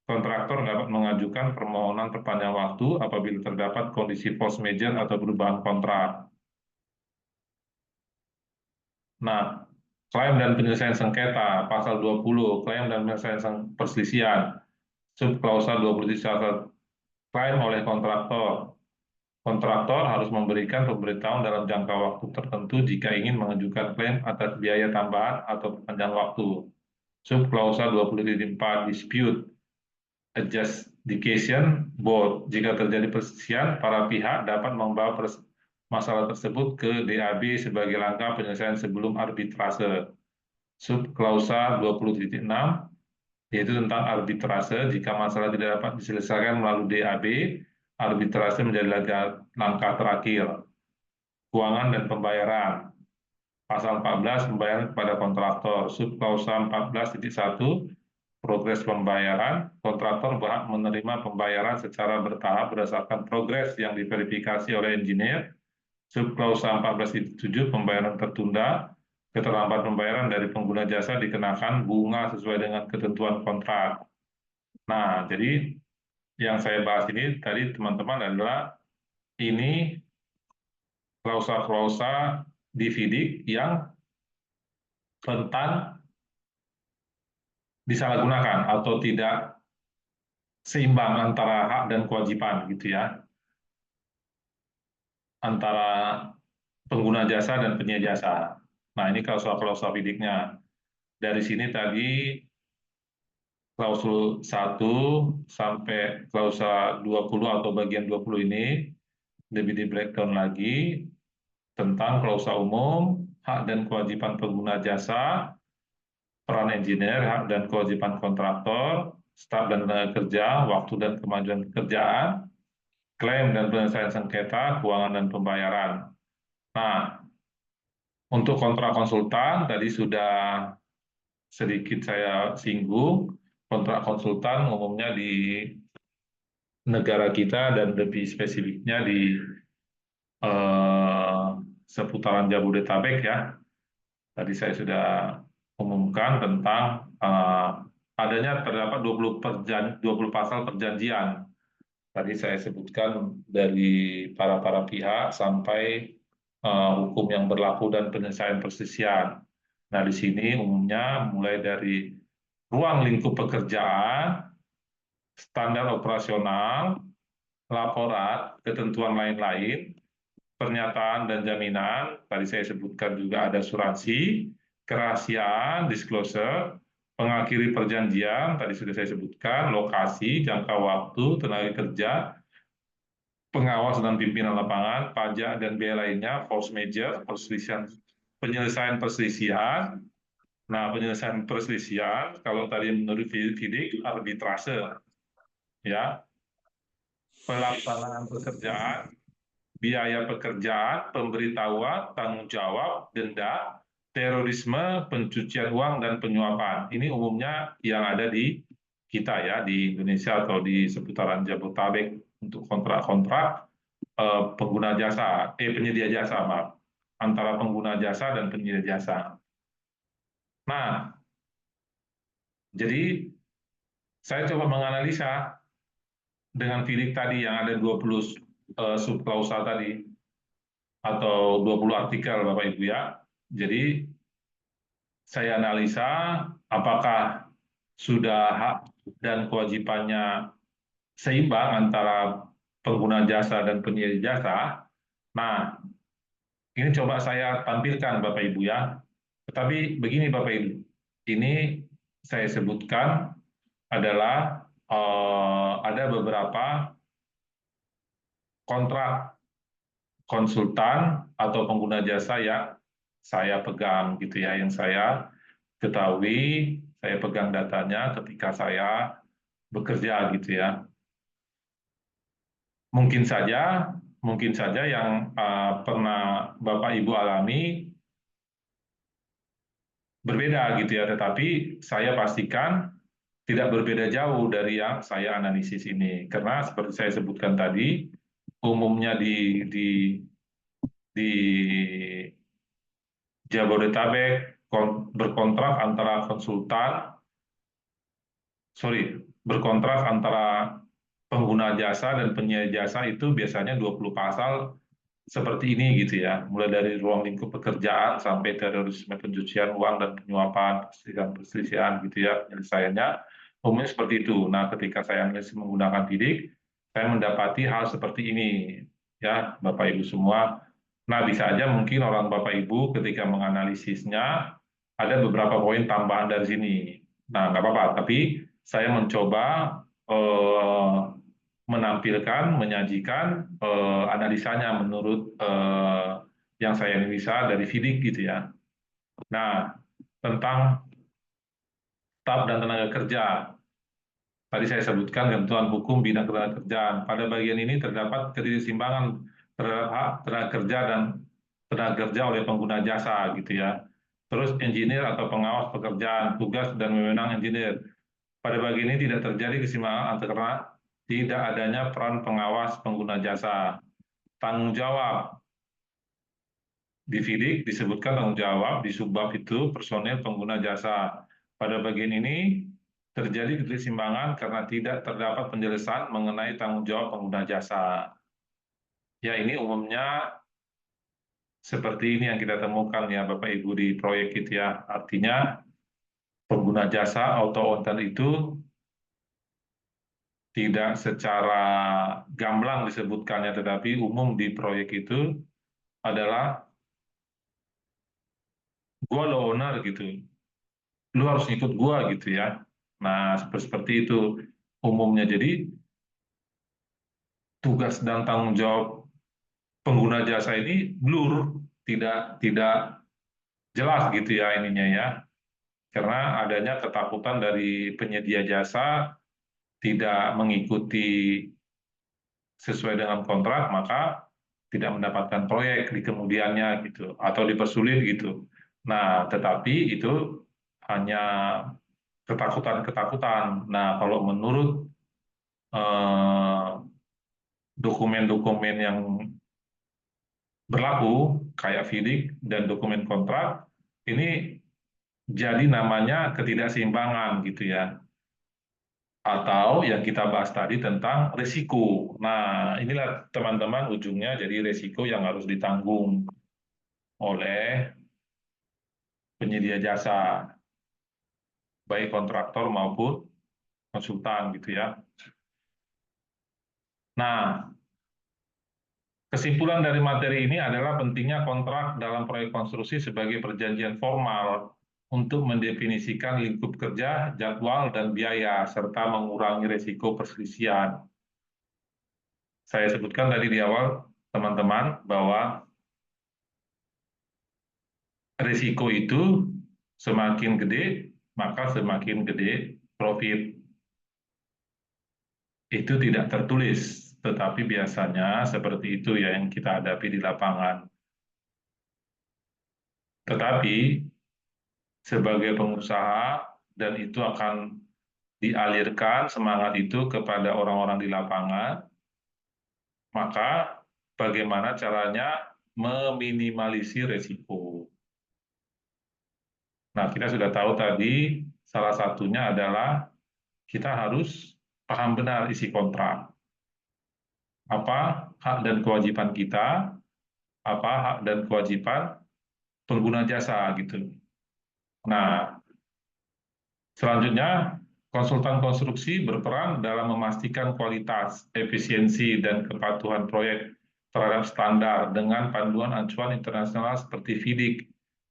Kontraktor dapat mengajukan permohonan perpanjangan waktu apabila terdapat kondisi force majeure atau perubahan kontrak. Nah, klaim dan penyelesaian sengketa, pasal 20, klaim dan penyelesaian perselisihan, subklausa 21, klaim oleh kontraktor. Kontraktor harus memberikan pemberitahuan dalam jangka waktu tertentu jika ingin mengajukan klaim atas biaya tambahan atau perpanjangan waktu. Subklausa 20.4, dispute adjudication board. Jika terjadi perselisihan, para pihak dapat membawa masalah tersebut ke DAB sebagai langkah penyelesaian sebelum arbitrase. Subklausa 20.6 yaitu tentang arbitrase. Jika masalah tidak dapat diselesaikan melalui DAB, arbitrase menjadi langkah terakhir. Keuangan dan pembayaran. Pasal 14, pembayaran kepada kontraktor. Subklausa 14.1, progres pembayaran. Kontraktor berhak menerima pembayaran secara bertahap berdasarkan progres yang diverifikasi oleh engineer. Subklausa 14.7, pembayaran tertunda. Keterlambatan pembayaran dari pengguna jasa dikenakan bunga sesuai dengan ketentuan kontrak. Nah, jadi yang saya bahas ini tadi teman-teman adalah ini klausa-klausa di FIDIK yang rentan disalahgunakan atau tidak seimbang antara hak dan kewajiban gitu ya, antara pengguna jasa dan penyedia jasa. Nah, ini klausa-klausa FIDIK-nya. Dari sini tadi klausul 1 sampai klausa 20 atau bagian 20 ini lebih di breakdown lagi tentang klausa umum, hak dan kewajiban pengguna jasa, peran engineer, hak dan kewajiban kontraktor, staf dan tenaga kerja, waktu dan kemajuan pekerjaan, klaim dan penyelesaian sengketa, keuangan dan pembayaran. Nah, untuk kontrak konsultan tadi sudah sedikit saya singgung. Kontrak konsultan umumnya di negara kita dan lebih spesifiknya di eh, seputaran Jabodetabek ya. Tadi saya sudah umumkan tentang adanya terdapat 20 pasal perjanjian. Tadi saya sebutkan dari para pihak sampai hukum yang berlaku dan penyelesaian perselisihan. Nah, di sini umumnya mulai dari ruang lingkup pekerjaan, standar operasional, laporan, ketentuan lain-lain, pernyataan dan jaminan, tadi saya sebutkan juga ada asuransi, kerahasiaan, disclosure, pengakhiri perjanjian, tadi sudah saya sebutkan, lokasi, jangka waktu, tenaga kerja, pengawas dan pimpinan lapangan, pajak dan biaya lainnya, force majeure, perselisihan, penyelesaian perselisihan. Nah, penyelesaian perselisihan, kalau tadi menurut FIDIK, arbitrase, ya, pelaksanaan pekerjaan, biaya pekerjaan, pemberitahuan, tanggung jawab, denda, terorisme, pencucian uang, dan penyuapan. Ini umumnya yang ada di kita ya, di Indonesia atau di seputaran Jabodetabek untuk kontrak-kontrak pengguna jasa, penyedia jasa, maaf, antara pengguna jasa dan penyedia jasa. Nah, jadi saya coba menganalisa dengan FIDIK tadi yang ada 20 subklausa tadi, atau 20 artikel Bapak Ibu ya. Jadi saya analisa apakah sudah hak dan kewajibannya seimbang antara pengguna jasa dan penyedia jasa. Nah, ini coba saya tampilkan Bapak Ibu ya. Tetapi begini Bapak Ibu, ini saya sebutkan adalah ada beberapa kontrak konsultan atau pengguna jasa yang saya pegang gitu ya, yang saya ketahui, saya pegang datanya ketika saya bekerja gitu ya. Mungkin saja yang pernah Bapak Ibu alami berbeda gitu ya, tetapi saya pastikan tidak berbeda jauh dari yang saya analisis ini, karena seperti saya sebutkan tadi, umumnya di Jabodetabek berkontrak antara berkontrak antara pengguna jasa dan penyedia jasa itu biasanya 20 pasal seperti ini gitu ya, mulai dari ruang lingkup pekerjaan sampai terorisme, pencucian uang dan penyuapan, perselisihan gitu ya, penyelesaiannya umumnya seperti itu. Nah, ketika saya analisis menggunakan FIDIK, saya mendapati hal seperti ini ya, Bapak Ibu semua. Nah, bisa aja mungkin orang Bapak Ibu ketika menganalisisnya ada beberapa poin tambahan dari sini. Nah, nggak apa-apa, tapi saya mencoba eh, menampilkan, menyajikan analisanya menurut yang saya analisa dari FIDIK gitu ya. Nah, tentang staf dan tenaga kerja. Tadi saya sebutkan ketentuan hukum bidang ketenagakerjaan. Pada bagian ini terdapat ketidakseimbangan terhadap hak tenaga kerja dan tenaga kerja oleh pengguna jasa gitu ya. Terus engineer atau pengawas pekerjaan, tugas dan wewenang engineer. Pada bagian ini tidak terjadi keseimbangan karena tidak adanya peran pengawas pengguna jasa. Tanggung jawab di FIDIK disebutkan tanggung jawab di subbab itu personil pengguna jasa. Pada bagian ini terjadi ketidakseimbangan karena tidak terdapat penjelasan mengenai tanggung jawab pengguna jasa. Ya, ini umumnya seperti ini yang kita temukan ya Bapak Ibu di proyek itu ya. Artinya pengguna jasa auto owner itu tidak secara gamblang disebutkannya, tetapi umum di proyek itu adalah gua lo owner gitu, lu harus ikut gua gitu ya. Nah, seperti itu umumnya. Jadi tugas dan tanggung jawab pengguna jasa ini blur, tidak jelas gitu ya ininya ya. Karena adanya ketakutan dari penyedia jasa tidak mengikuti sesuai dengan kontrak, maka tidak mendapatkan proyek di kemudiannya gitu, atau dipersulit gitu. Nah, tetapi itu hanya ketakutan-ketakutan. Nah, kalau menurut dokumen-dokumen yang berlaku, kayak FIDIK dan dokumen kontrak, ini jadi namanya ketidakseimbangan gitu ya. Atau yang kita bahas tadi tentang risiko. Nah, inilah teman-teman ujungnya jadi risiko yang harus ditanggung oleh penyedia jasa, baik kontraktor maupun konsultan gitu ya. Nah, kesimpulan dari materi ini adalah pentingnya kontrak dalam proyek konstruksi sebagai perjanjian formal untuk mendefinisikan lingkup kerja, jadwal, dan biaya, serta mengurangi risiko perselisihan. Saya sebutkan tadi di awal, teman-teman, bahwa risiko itu semakin gede, maka semakin gede profit. Itu tidak tertulis, tetapi biasanya seperti itu ya yang kita hadapi di lapangan. Tetapi sebagai pengusaha, dan itu akan dialirkan semangat itu kepada orang-orang di lapangan, maka bagaimana caranya meminimalisir resiko. Nah, kita sudah tahu tadi, salah satunya adalah kita harus paham benar isi kontrak. Apa hak dan kewajiban kita, apa hak dan kewajiban pengguna jasa gitu. Nah, selanjutnya konsultan konstruksi berperan dalam memastikan kualitas, efisiensi, dan kepatuhan proyek terhadap standar dengan panduan acuan internasional seperti FIDIK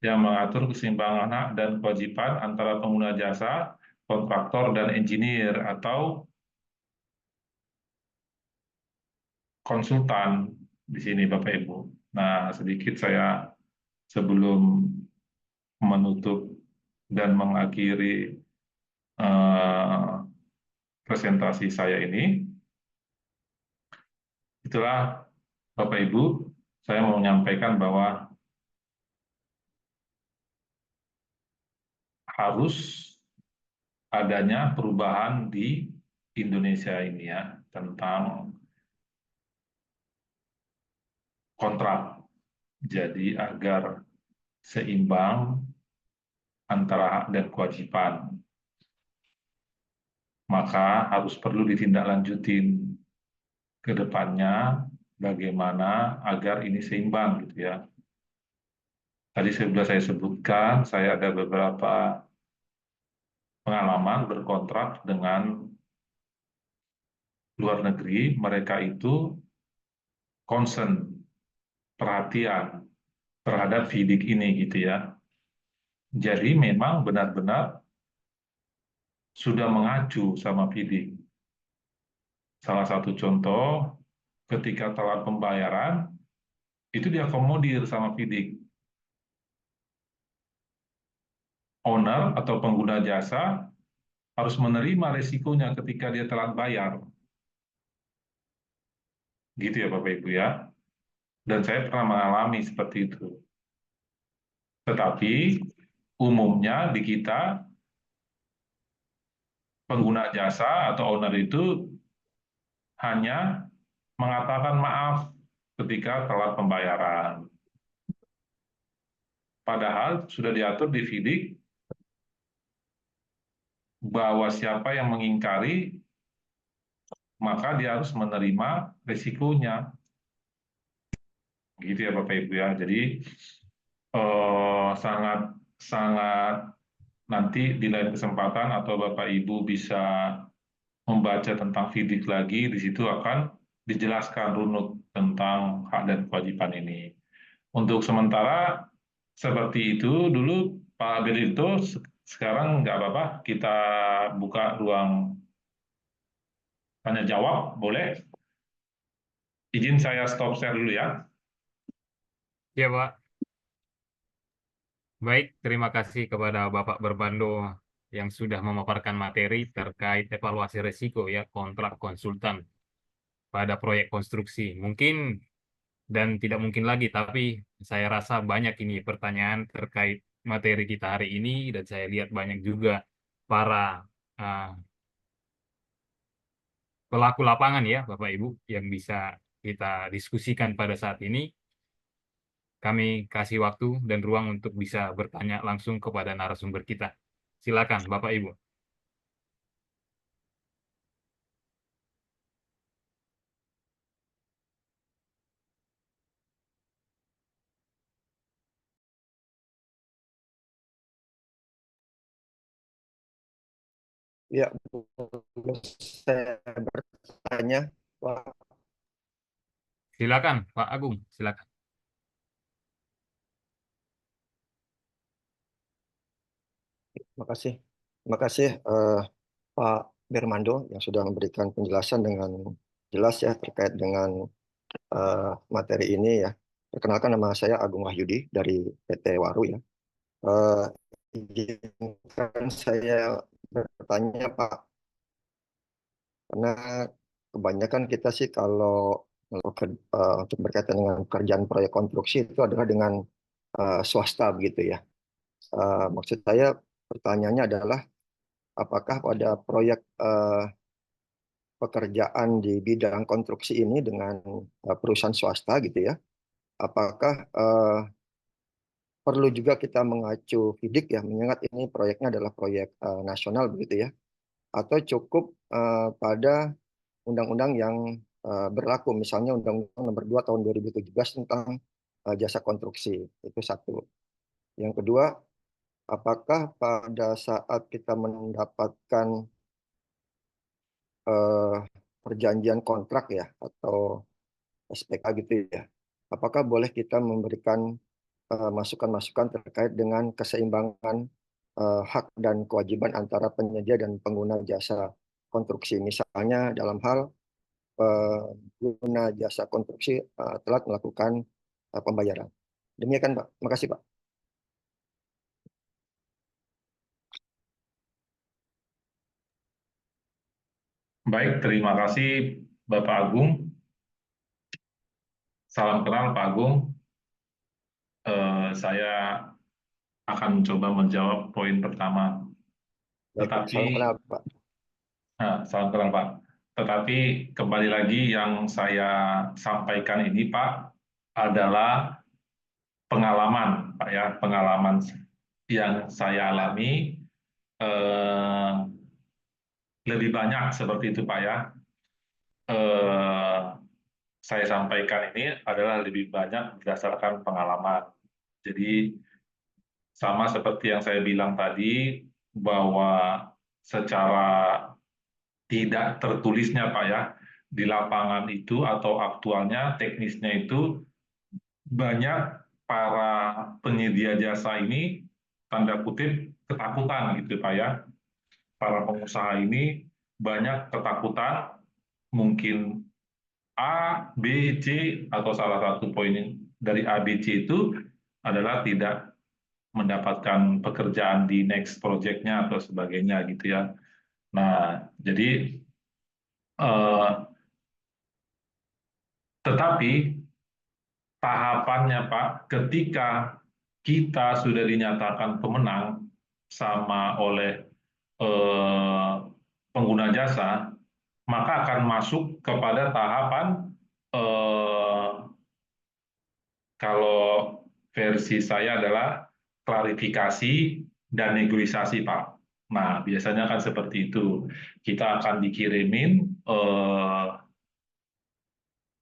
yang mengatur keseimbangan hak dan kewajiban antara pengguna jasa, kontraktor, dan engineer atau konsultan di sini Bapak Ibu. Nah, sedikit saya sebelum menutup dan mengakhiri eh, presentasi saya ini, itulah Bapak Ibu, saya mau menyampaikan bahwa harus adanya perubahan di Indonesia ini ya tentang kontrak. Jadi agar seimbang antara hak dan kewajiban, maka harus perlu ditindaklanjutin ke depannya bagaimana agar ini seimbang gitu ya. Tadi sudah saya sebutkan, saya ada beberapa pengalaman berkontrak dengan luar negeri, mereka itu concern, perhatian terhadap FIDIK ini gitu ya. Jadi memang benar-benar sudah mengacu sama FIDIK. Salah satu contoh, ketika telat pembayaran, itu diakomodir sama FIDIK. Owner atau pengguna jasa harus menerima resikonya ketika dia telat bayar. Gitu ya Bapak Ibu ya. Dan saya pernah mengalami seperti itu. Tetapi umumnya di kita, pengguna jasa atau owner itu hanya mengatakan maaf ketika telat pembayaran. Padahal sudah diatur di FIDIK bahwa siapa yang mengingkari, maka dia harus menerima resikonya. Gitu ya Bapak Ibu ya. Jadi sangat sangat nanti di lain kesempatan atau Bapak Ibu bisa membaca tentang FIDIK lagi, di situ akan dijelaskan runut tentang hak dan kewajiban ini. Untuk sementara seperti itu dulu Pak Benito, sekarang nggak apa-apa, kita buka ruang tanya jawab, boleh? Izin saya stop share dulu ya. Ya, Pak. Baik, terima kasih kepada Bapak Berbando yang sudah memaparkan materi terkait evaluasi risiko ya kontrak konsultan pada proyek konstruksi. Mungkin dan tidak mungkin lagi, tapi saya rasa banyak ini pertanyaan terkait materi kita hari ini dan saya lihat banyak juga para uh, pelaku lapangan ya Bapak Ibu yang bisa kita diskusikan pada saat ini. Kami kasih waktu dan ruang untuk bisa bertanya langsung kepada narasumber kita. Silakan Bapak Ibu. Ya, boleh saya bertanya, Pak? Silakan Pak Agung, silakan. Makasih. Terima kasih Pak Bermando yang sudah memberikan penjelasan dengan jelas ya terkait dengan materi ini ya. Perkenalkan, nama saya Agung Wahyudi dari PT Waru ya. Eh, izinkan saya bertanya Pak, karena kebanyakan kita sih kalau untuk berkaitan dengan pekerjaan proyek konstruksi itu adalah dengan swasta begitu ya. Maksud saya pertanyaannya adalah apakah pada proyek pekerjaan di bidang konstruksi ini dengan perusahaan swasta gitu ya, apakah perlu juga kita mengacu FIDIK ya, mengingat ini proyeknya adalah proyek nasional begitu ya, atau cukup pada undang-undang yang berlaku, misalnya Undang-Undang Nomor 2 Tahun 2017 tentang jasa konstruksi, itu satu. Yang kedua, apakah pada saat kita mendapatkan eh, perjanjian kontrak ya atau SPK gitu ya, apakah boleh kita memberikan masukan-masukan terkait dengan keseimbangan hak dan kewajiban antara penyedia dan pengguna jasa konstruksi, misalnya dalam hal pengguna jasa konstruksi telat melakukan pembayaran. Demikian Pak, makasih Pak. Baik, terima kasih Bapak Agung. Salam kenal Pak Agung. Saya akan mencoba menjawab poin pertama. Baik Pak, Tetapi, salam kenal Pak. salam kenal Pak. Tetapi kembali lagi yang saya sampaikan ini Pak adalah pengalaman Pak ya, pengalaman yang saya alami eh, lebih banyak seperti itu Pak ya. Eh, saya sampaikan ini adalah lebih banyak berdasarkan pengalaman. Jadi sama seperti yang saya bilang tadi, bahwa secara tidak tertulisnya Pak ya, di lapangan itu atau aktualnya teknisnya itu banyak para penyedia jasa ini tanda kutip ketakutan gitu Pak ya. Para pengusaha ini banyak ketakutan mungkin A, B, C, atau salah satu poin dari A, B, C itu adalah tidak mendapatkan pekerjaan di next project-nya atau sebagainya gitu ya. Nah, jadi tetapi tahapannya Pak, ketika kita sudah dinyatakan pemenang sama oleh pengguna jasa, maka akan masuk kepada tahapan kalau versi saya adalah klarifikasi dan negosiasi, Pak. Nah, biasanya kan seperti itu. Kita akan dikirimin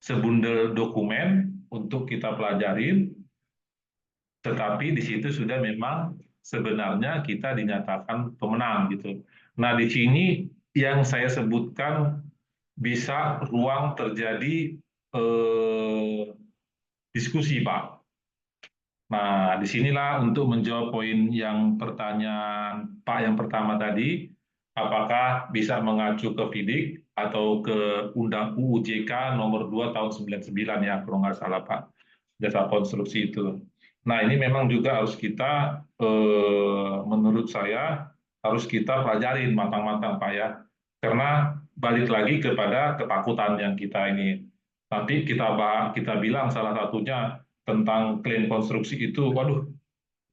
sebundel dokumen untuk kita pelajarin, tetapi di situ sudah memang sebenarnya kita dinyatakan pemenang gitu. Nah, di sini yang saya sebutkan bisa ruang terjadi diskusi, Pak. Nah, disinilah untuk menjawab poin yang pertanyaan Pak yang pertama tadi, apakah bisa mengacu ke FIDIK atau ke Undang UU JK nomor 2 tahun 99 ya, kalau nggak salah Pak, jasa konstruksi itu. Nah, ini memang juga harus kita, menurut saya, harus kita pelajarin matang-matang Pak ya. Karena balik lagi kepada ketakutan yang kita ini. Nanti kita bilang salah satunya tentang klaim konstruksi itu, waduh,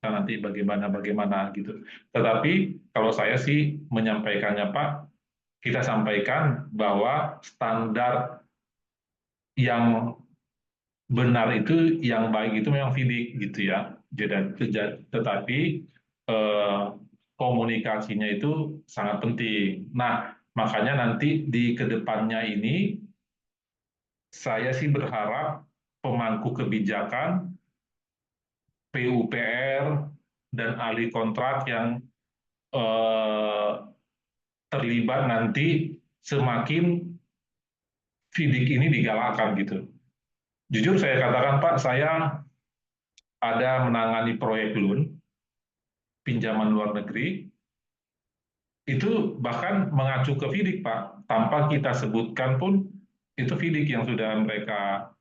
nanti bagaimana gitu. Tetapi kalau saya sih menyampaikannya Pak, kita sampaikan bahwa standar yang benar itu, yang baik itu memang FIDIK gitu ya. Tetapi komunikasinya itu sangat penting. Nah, makanya nanti di kedepannya ini saya sih berharap pemangku kebijakan, PUPR, dan ahli kontrak yang terlibat nanti semakin FIDIK ini digalakkan gitu. Jujur saya katakan Pak, saya ada menangani proyek loan, pinjaman luar negeri, itu bahkan mengacu ke FIDIK Pak, tanpa kita sebutkan pun itu FIDIK yang sudah mereka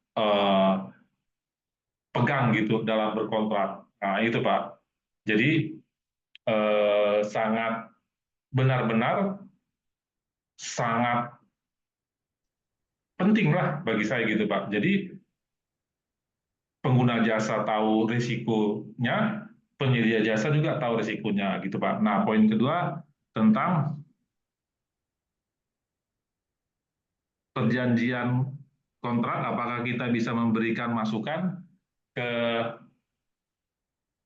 pegang gitu dalam berkontrak. Nah itu Pak. Jadi sangat benar-benar sangat penting lah bagi saya gitu Pak. Jadi pengguna jasa tahu risikonya, penyedia jasa juga tahu risikonya gitu Pak. Nah poin kedua tentang perjanjian kontrak, apakah kita bisa memberikan masukan ke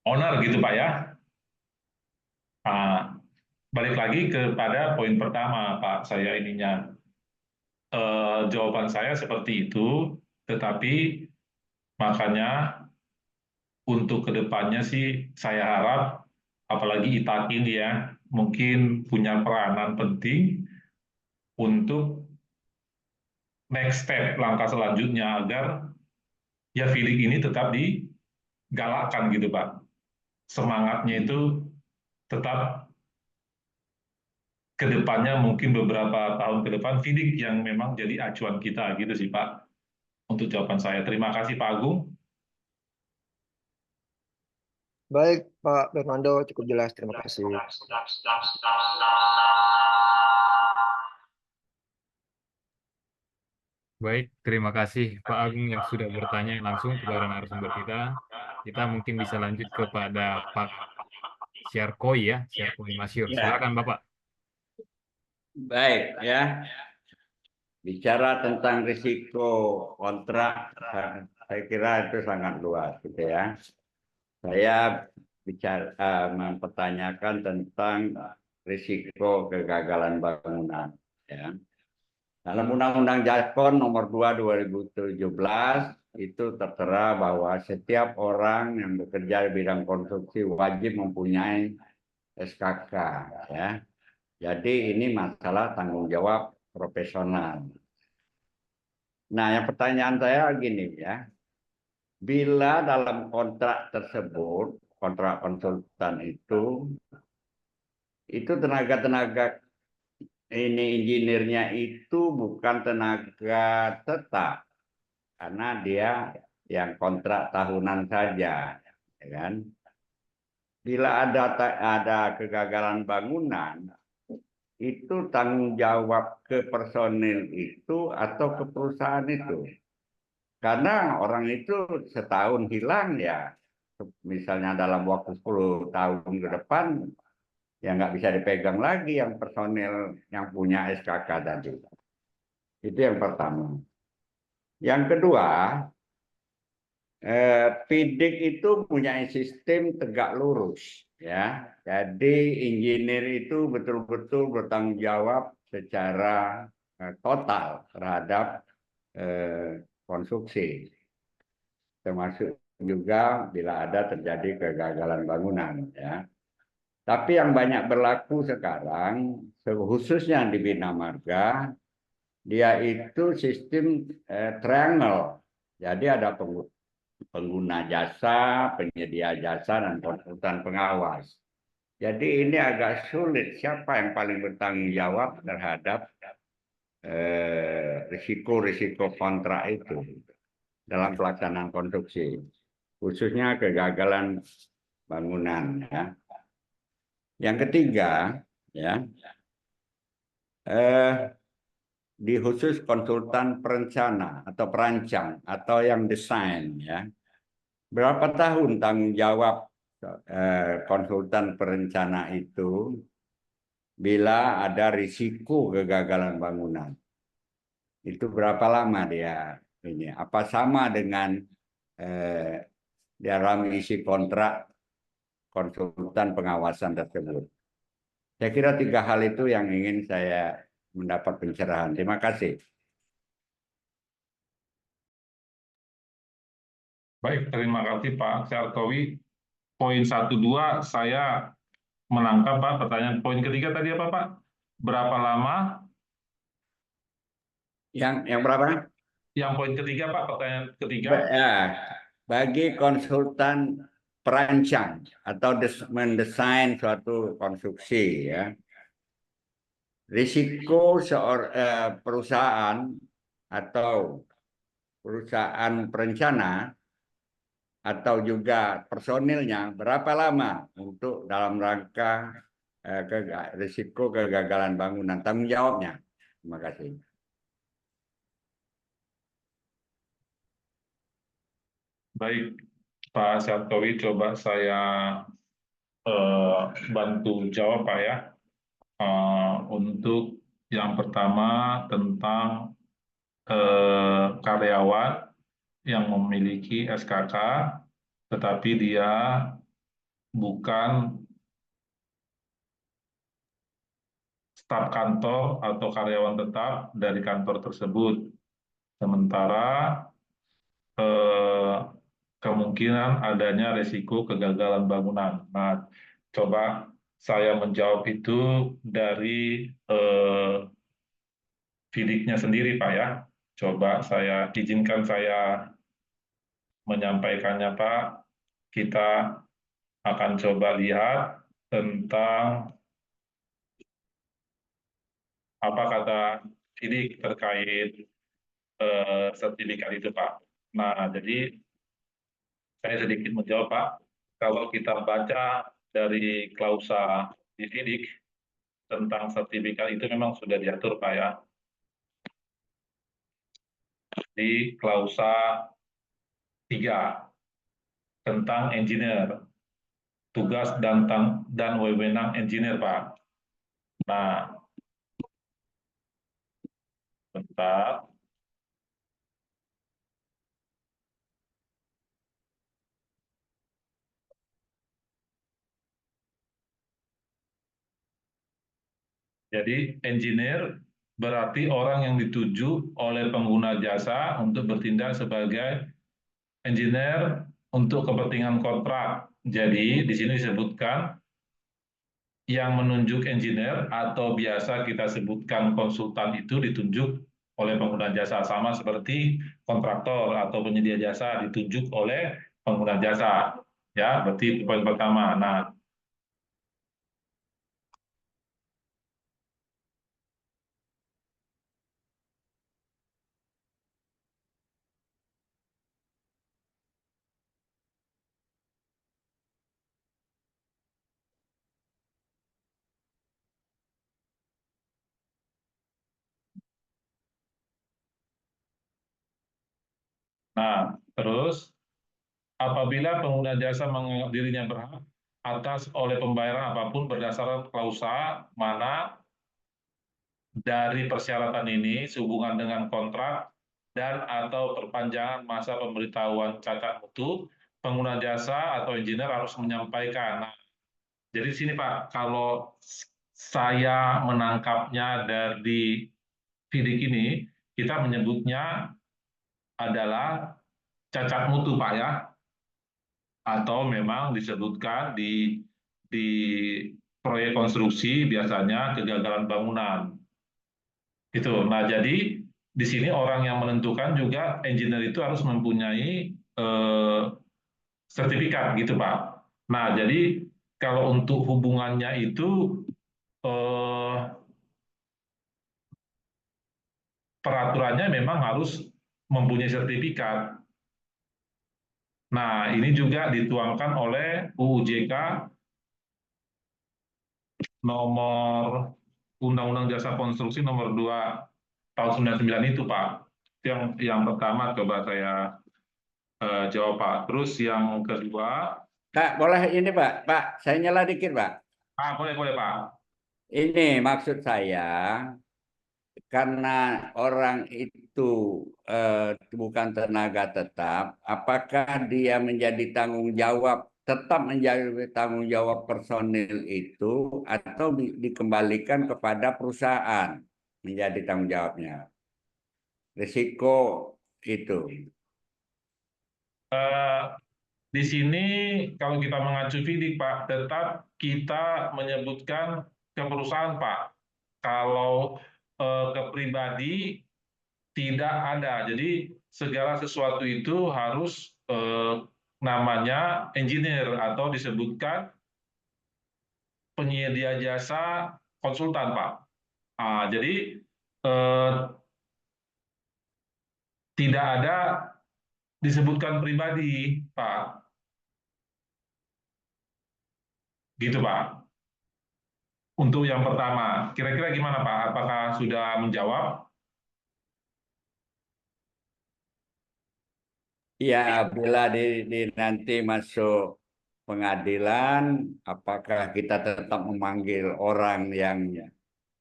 owner gitu Pak ya. Nah, balik lagi kepada poin pertama Pak, saya ininya. Jawaban saya seperti itu, tetapi makanya untuk kedepannya sih saya harap, apalagi ITAK ini ya, mungkin punya peranan penting untuk next step, langkah selanjutnya agar ya FIDIK ini tetap digalakkan gitu Pak. Semangatnya itu tetap kedepannya mungkin beberapa tahun ke depan FIDIK yang memang jadi acuan kita gitu sih Pak. Untuk jawaban saya. Terima kasih Pak Agung. Baik, Pak Bernardo, cukup jelas. Terima kasih. Baik, terima kasih Pak Agung yang sudah bertanya langsung kepada narasumber kita. Kita mungkin bisa lanjut kepada Pak Syarkoi ya, Syarkoi Masyur. Ya. Silakan Bapak. Baik ya. Bicara tentang risiko kontrak, saya kira itu sangat luas gitu ya. Saya mempertanyakan tentang risiko kegagalan bangunan ya. Dalam Undang-Undang Jakon nomor 2 2017 itu tertera bahwa setiap orang yang bekerja di bidang konstruksi wajib mempunyai SKK ya. Jadi ini masalah tanggung jawab profesional. Nah, yang pertanyaan saya gini ya. Bila dalam kontrak tersebut, kontrak konsultan itu tenaga-tenaga ini engineer-nya itu bukan tenaga tetap, karena dia yang kontrak tahunan saja, ya kan? Bila ada kegagalan bangunan, itu tanggung jawab ke personil itu atau ke perusahaan itu. Karena orang itu setahun hilang ya, misalnya dalam waktu 10 tahun ke depan, ya nggak bisa dipegang lagi yang personil yang punya SKK tadi. Itu yang pertama. Yang kedua, PIDIK itu punya sistem tegak lurus, ya. Jadi engineer itu betul-betul bertanggung jawab secara total terhadap konstruksi, termasuk juga bila ada terjadi kegagalan bangunan, ya. Tapi yang banyak berlaku sekarang, khususnya di Bina Marga, dia itu sistem triangle. Jadi ada pengguna jasa, penyedia jasa, dan konsultan pengawas. Jadi ini agak sulit siapa yang paling bertanggung jawab terhadap risiko-risiko kontrak itu dalam pelaksanaan konstruksi, khususnya kegagalan bangunan. Ya. Yang ketiga, ya, di khusus konsultan perencana atau perancang atau yang desain, ya. Berapa tahun tanggung jawab konsultan perencana itu bila ada risiko kegagalan bangunan? Itu berapa lama dia ini? Apa sama dengan dalam isi kontrak konsultan pengawasan tersebut? Saya kira 3 hal itu yang ingin saya mendapat pencerahan. Terima kasih. Baik, terima kasih Pak Syartowi. Poin 1-2 saya menangkap Pak. Pertanyaan poin ketiga tadi apa Pak? Berapa lama? Yang berapa? Yang poin ketiga Pak, pertanyaan ketiga. Ya, bagi konsultan perancang atau mendesain suatu konstruksi, ya, risiko perusahaan atau perusahaan perencana atau juga personilnya berapa lama untuk dalam rangka risiko kegagalan bangunan, tanggung jawabnya. Terima kasih. Baik, Pak Syartowi, coba saya bantu jawab Pak ya. Untuk yang pertama tentang karyawan yang memiliki SKK, tetapi dia bukan staf kantor atau karyawan tetap dari kantor tersebut. Sementara kemungkinan adanya risiko kegagalan bangunan. Nah, coba saya menjawab itu dari FIDIK-nya sendiri, Pak ya. Coba saya izinkan saya menyampaikannya, Pak. Kita akan coba lihat tentang apa kata FIDIK terkait sertifikat itu, Pak. Nah, jadi saya sedikit menjawab, Pak. Kalau kita baca dari klausa di FIDIK tentang sertifikat itu memang sudah diatur, Pak ya. Di klausa 3 tentang engineer, tugas dan wewenang engineer, Pak. Nah, bentar. Jadi engineer berarti orang yang dituju oleh pengguna jasa untuk bertindak sebagai engineer untuk kepentingan kontrak. Jadi di sini disebutkan yang menunjuk engineer atau biasa kita sebutkan konsultan itu ditunjuk oleh pengguna jasa, sama seperti kontraktor atau penyedia jasa ditunjuk oleh pengguna jasa. Ya, berarti itu poin pertama. Nah, Nah, terus apabila pengguna jasa menganggap dirinya berhak atas oleh pembayaran apapun berdasarkan klausa mana dari persyaratan ini sehubungan dengan kontrak dan atau perpanjangan masa pemberitahuan cacat mutu, pengguna jasa atau engineer harus menyampaikan. Nah, jadi di sini Pak, kalau saya menangkapnya dari FIDIK ini, kita menyebutnya adalah cacat mutu Pak ya, atau memang disebutkan di proyek konstruksi biasanya kegagalan bangunan. Gitu. Nah, jadi di sini orang yang menentukan juga engineer itu harus mempunyai sertifikat gitu, Pak. Nah, jadi kalau untuk hubungannya itu eh, peraturannya memang harus mempunyai sertifikat. Nah, ini juga dituangkan oleh UUJK nomor Undang-Undang Jasa Konstruksi nomor 2 tahun 99 itu, Pak. Yang pertama coba saya jawab, Pak. Terus yang kedua, Kak, boleh ini Pak, saya nyela dikit Pak. boleh Pak. Ini maksud saya, karena orang itu bukan tenaga tetap, apakah dia menjadi tanggung jawab, tetap menjadi tanggung jawab personil itu, atau dikembalikan kepada perusahaan menjadi tanggung jawabnya? Risiko itu. Eh, di sini kalau kita mengacu FIDIK, Pak, tetap kita menyebutkan ke perusahaan, Pak. Kalau ke pribadi tidak ada. Jadi segala sesuatu itu harus namanya engineer atau disebutkan penyedia jasa konsultan, Pak. Jadi eh, tidak ada disebutkan pribadi, Pak. Gitu, Pak. Untuk yang pertama, kira-kira gimana, Pak? Apakah sudah menjawab? Ya, bila nanti masuk pengadilan, apakah kita tetap memanggil orang yang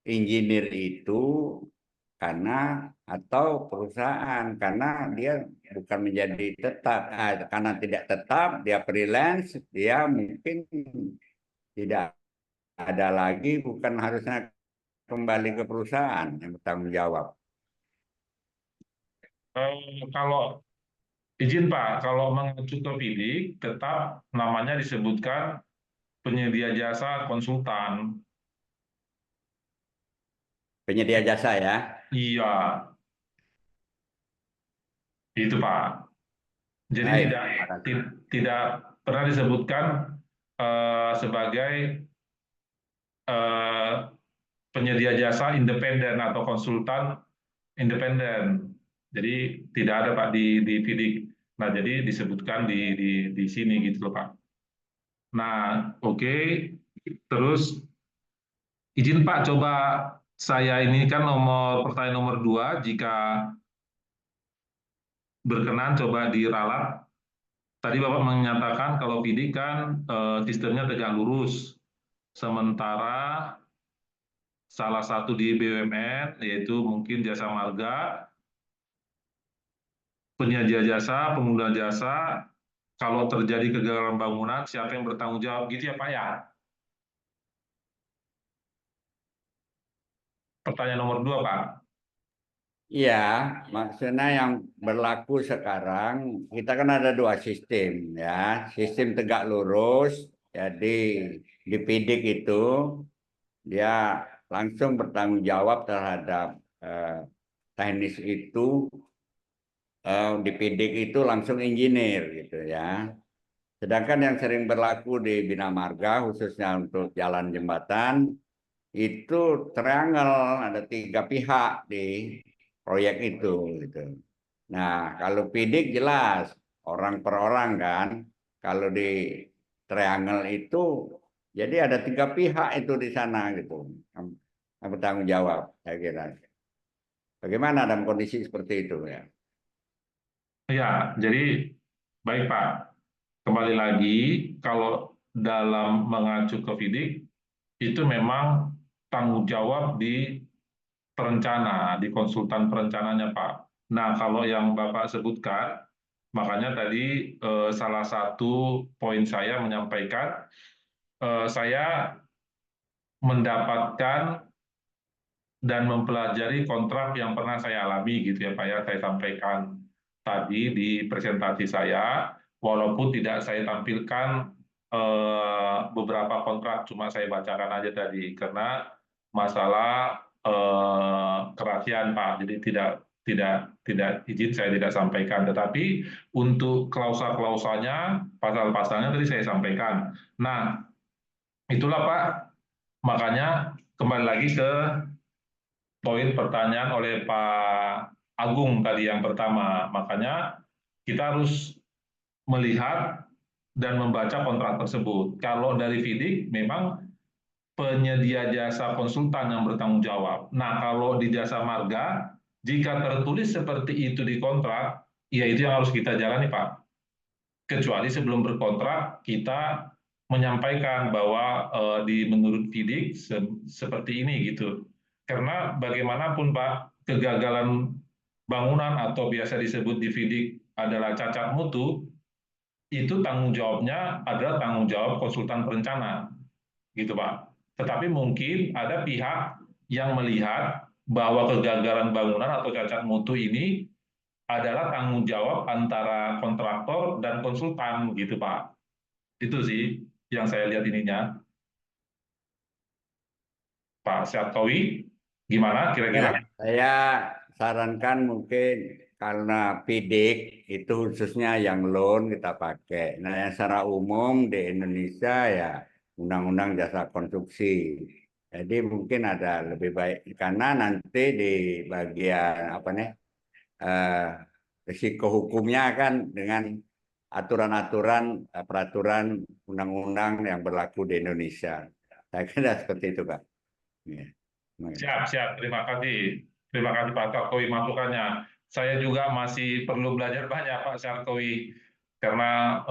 engineer itu karena atau perusahaan karena dia bukan menjadi tetap, karena tidak tetap dia freelance, dia mungkin tidak ada lagi, bukan harusnya kembali ke perusahaan yang bertanggung jawab. Kalau izin, Pak, kalau mengacu ke FIDIK, tetap namanya disebutkan penyedia jasa konsultan. Penyedia jasa ya. Iya, itu, Pak. Jadi Baik. tidak pernah disebutkan sebagai eh, penyedia jasa independen atau konsultan independen. Jadi tidak ada Pak di FIDIK. Nah, jadi disebutkan di sini gitu loh Pak. Nah, oke. Terus izin Pak, coba saya ini kan pertanyaan nomor 2, jika berkenan coba diralat. Tadi Bapak menyatakan kalau FIDIK kan sistemnya tegak lurus. Sementara salah satu di BUMN, yaitu mungkin Jasa Marga, penyedia jasa, pengguna jasa, kalau terjadi kegagalan bangunan, siapa yang bertanggung jawab gitu ya Pak ya? Pertanyaan nomor 2, Pak. Iya, maksudnya yang berlaku sekarang kita kan ada dua sistem ya, sistem tegak lurus. Jadi di PIDIK itu dia langsung bertanggung jawab terhadap teknis itu, di PIDIK itu langsung engineer gitu ya. Sedangkan yang sering berlaku di Bina Marga khususnya untuk jalan jembatan itu triangle, ada 3 pihak di proyek itu gitu. Nah, kalau PIDIK jelas orang per orang kan. Kalau di triangle itu jadi ada 3 pihak itu di sana gitu yang bertanggung jawab, saya kira. Bagaimana dalam kondisi seperti itu ya? Ya, jadi baik Pak. Kembali lagi, kalau dalam mengacu ke FIDIK, itu memang tanggung jawab di perencana, di konsultan perencananya Pak. Nah, kalau yang Bapak sebutkan, makanya tadi salah satu poin saya menyampaikan, saya mendapatkan dan mempelajari kontrak yang pernah saya alami gitu ya Pak ya, saya sampaikan tadi di presentasi saya, walaupun tidak saya tampilkan beberapa kontrak, cuma saya bacakan aja tadi karena masalah kerahasiaan Pak, jadi tidak izin saya tidak sampaikan, tetapi untuk klausa-klausanya, pasal-pasalnya tadi saya sampaikan. Nah, itulah Pak, makanya kembali lagi ke poin pertanyaan oleh Pak Agung tadi yang pertama. Makanya kita harus melihat dan membaca kontrak tersebut. Kalau dari FIDIK memang penyedia jasa konsultan yang bertanggung jawab. Nah, kalau di jasa marga, jika tertulis seperti itu di kontrak, ya itu yang harus kita jalani, Pak. Kecuali sebelum berkontrak, kita menyampaikan bahwa di menurut FIDIK seperti ini gitu. Karena bagaimanapun Pak, kegagalan bangunan atau biasa disebut di FIDIK adalah cacat mutu, itu tanggung jawabnya adalah tanggung jawab konsultan perencana, gitu Pak. Tetapi mungkin ada pihak yang melihat bahwa kegagalan bangunan atau cacat mutu ini adalah tanggung jawab antara kontraktor dan konsultan, gitu Pak. Itu sih yang saya lihat ininya. Pak Syarkawi, gimana Ya, kira-kira? saya sarankan mungkin karena PIDIK itu khususnya yang loan kita pakai. Nah, yang secara umum di Indonesia ya Undang-Undang Jasa Konstruksi. Jadi mungkin ada lebih baik karena nanti di bagian apa nih eh, risiko hukumnya kan dengan aturan-aturan peraturan undang-undang yang berlaku di Indonesia. Saya kira seperti itu, Pak. Ya. Terima kasih. Siap, siap. Terima kasih. Terima kasih Pak Syarkawi masukannya. Saya juga masih perlu belajar banyak Pak Syarkawi karena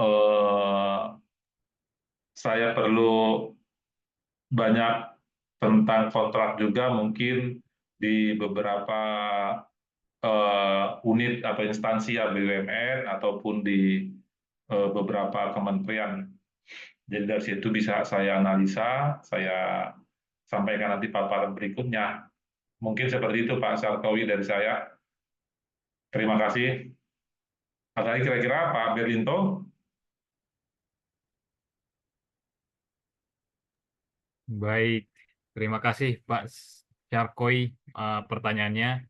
saya perlu banyak tentang kontrak juga mungkin di beberapa unit atau instansi ya BUMN ataupun di beberapa kementerian. Jadi dari situ bisa saya analisa, saya sampaikan nanti paparan berikutnya. Mungkin seperti itu Pak Syarkawi dari saya. Terima kasih. Ada lagi kira-kira Pak Berlinto? Baik, terima kasih Pak Syarkoi pertanyaannya.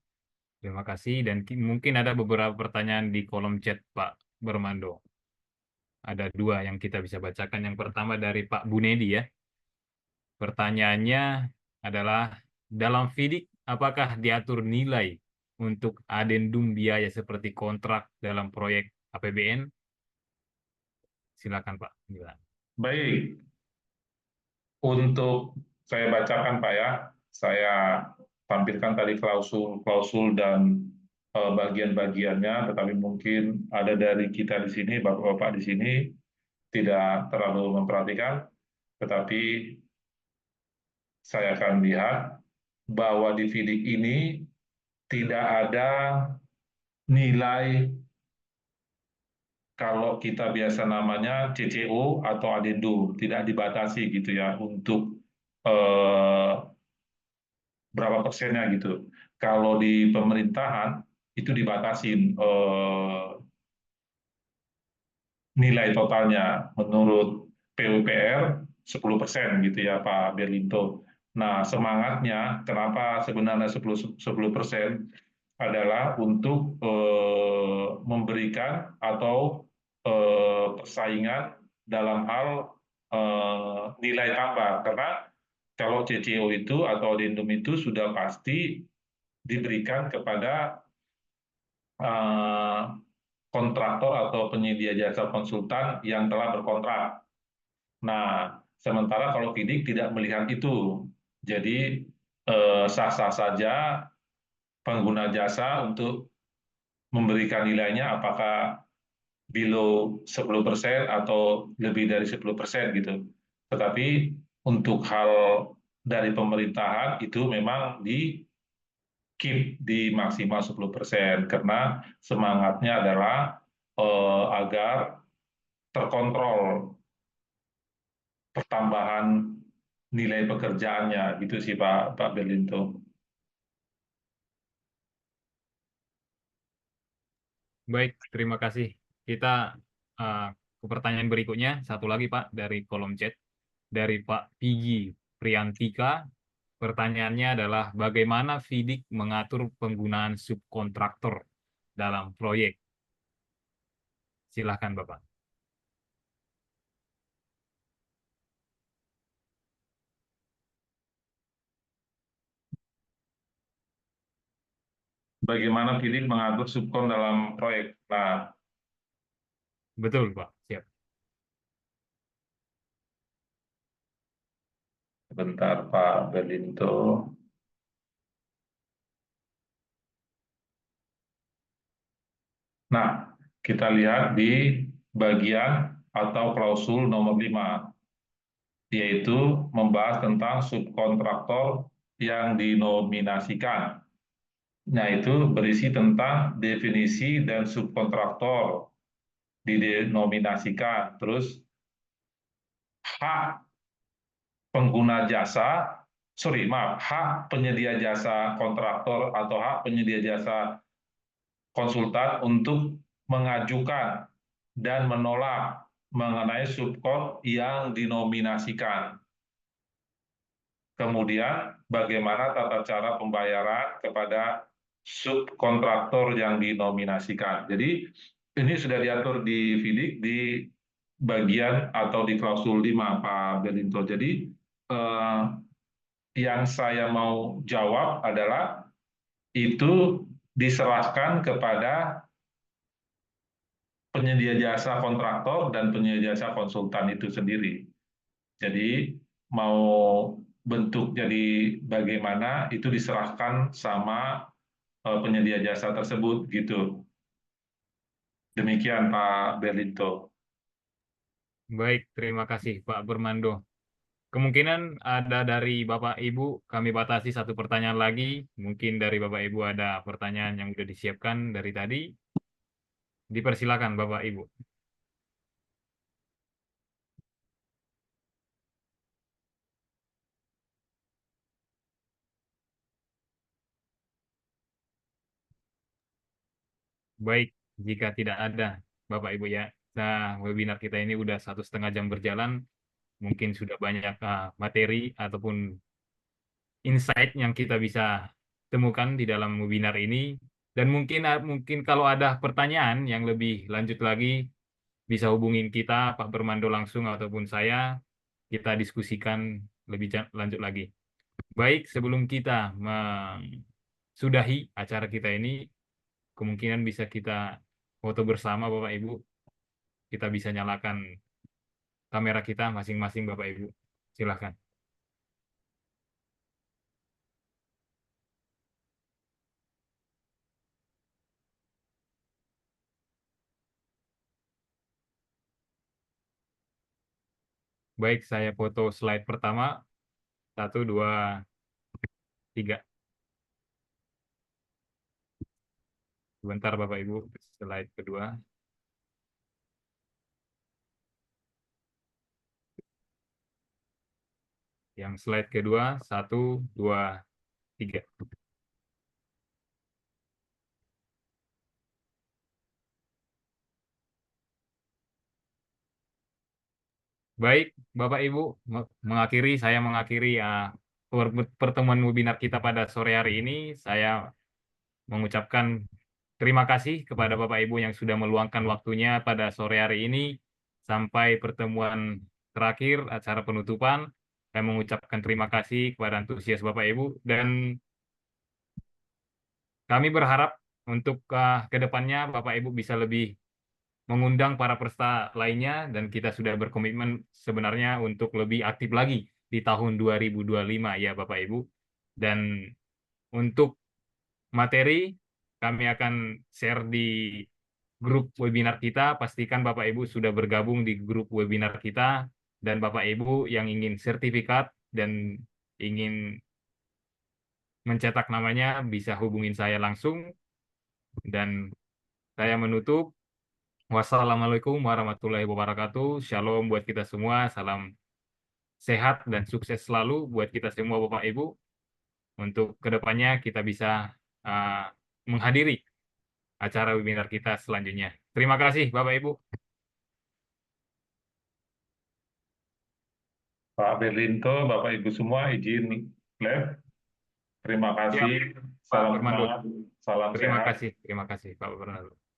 Terima kasih dan mungkin ada beberapa pertanyaan di kolom chat Pak Bermando. Ada dua yang kita bisa bacakan. Yang pertama dari Pak Bunedi ya. Pertanyaannya adalah dalam FIDIK apakah diatur nilai untuk adendum biaya seperti kontrak dalam proyek APBN? Silakan Pak. Baik, untuk saya bacakan Pak ya, saya tampilkan tadi klausul-klausul dan bagian-bagiannya, tetapi mungkin ada dari kita di sini, Bapak-Bapak di sini, tidak terlalu memperhatikan, tetapi saya akan lihat bahwa di FIDIK ini tidak ada nilai kalau kita biasa namanya CCO atau adendum, tidak dibatasi gitu ya untuk eh, berapa persennya gitu. Kalau di pemerintahan itu dibatasin nilai totalnya menurut PUPR 10% gitu ya Pak Berlinto. Nah, semangatnya kenapa sebenarnya 10% adalah untuk memberikan atau persaingan dalam hal nilai tambah karena kalau CCO itu atau addendum itu sudah pasti diberikan kepada kontraktor atau penyedia jasa konsultan yang telah berkontrak. Nah, sementara kalau FIDIK tidak melihat itu, jadi sah-sah saja pengguna jasa untuk memberikan nilainya apakah below 10% atau lebih dari 10% gitu. Tetapi untuk hal dari pemerintahan itu memang di keep di maksimal 10% karena semangatnya adalah agar terkontrol pertambahan nilai pekerjaannya gitu sih Pak Berlinto. Baik, terima kasih. Kita ke pertanyaan berikutnya, satu lagi Pak dari kolom chat, dari Pak Pigi Priantika. Pertanyaannya adalah bagaimana FIDIK mengatur penggunaan subkontraktor dalam proyek? Silahkan Bapak. Bagaimana Philip mengatur subkon dalam proyek? Nah, Betul Pak, siap. sebentar Pak Berlinto. Nah, kita lihat di bagian atau klausul nomor 5, yaitu membahas tentang subkontraktor yang dinominasikan. Nah, itu berisi tentang definisi dan subkontraktor didenominasikan. Terus hak pengguna jasa, hak penyedia jasa kontraktor atau hak penyedia jasa konsultan untuk mengajukan dan menolak mengenai subkon yang dinominasikan. Kemudian bagaimana tata cara pembayaran kepada subkontraktor yang dinominasikan. Jadi ini sudah diatur di FIDIK di bagian atau di klausul 5 Pak Berlinto. Jadi yang saya mau jawab adalah itu diserahkan kepada penyedia jasa kontraktor dan penyedia jasa konsultan itu sendiri. Jadi mau bentuk jadi bagaimana itu diserahkan sama penyedia jasa tersebut gitu. Demikian Pak Berlinto. Baik, terima kasih Pak Bermando. Kemungkinan ada dari Bapak Ibu, kami batasi satu pertanyaan lagi. Mungkin dari Bapak Ibu ada pertanyaan yang sudah disiapkan dari tadi. Dipersilakan Bapak Ibu. Baik, jika tidak ada Bapak Ibu ya. Nah, webinar kita ini udah 1,5 jam berjalan. Mungkin sudah banyak materi ataupun insight yang kita bisa temukan di dalam webinar ini. Dan mungkin kalau ada pertanyaan yang lebih lanjut lagi, bisa hubungin kita, Pak Bermando langsung ataupun saya, kita diskusikan lebih lanjut lagi. Baik, sebelum kita mensudahi acara kita ini, kemungkinan bisa kita foto bersama Bapak Ibu. Kita bisa nyalakan kamera kita masing-masing Bapak Ibu. Silahkan. Baik, saya foto slide pertama. 1, 2, 3. Sebentar Bapak Ibu, slide kedua. Yang slide kedua, 1, 2, 3. Baik, Bapak Ibu, saya mengakhiri pertemuan webinar kita pada sore hari ini. Saya mengucapkan terima kasih kepada Bapak Ibu yang sudah meluangkan waktunya pada sore hari ini. Sampai pertemuan terakhir, acara penutupan. Saya mengucapkan terima kasih kepada antusias Bapak Ibu. Dan kami berharap untuk ke depannya Bapak Ibu bisa lebih mengundang para peserta lainnya, dan kita sudah berkomitmen sebenarnya untuk lebih aktif lagi di tahun 2025 ya Bapak Ibu. Dan untuk materi kami akan share di grup webinar kita. Pastikan Bapak Ibu sudah bergabung di grup webinar kita, dan Bapak Ibu yang ingin sertifikat dan ingin mencetak namanya bisa hubungin saya langsung. Dan saya menutup. Wassalamualaikum warahmatullahi wabarakatuh. Shalom buat kita semua. Salam sehat dan sukses selalu buat kita semua Bapak Ibu. Untuk kedepannya kita bisa menghadiri acara webinar kita selanjutnya. Terima kasih Bapak Ibu. Pak Berlinto, Bapak Ibu semua izin live. Terima Siap, kasih. Pak Salam Bermando. semangat, salam Terima sehat. kasih Pak Bermando.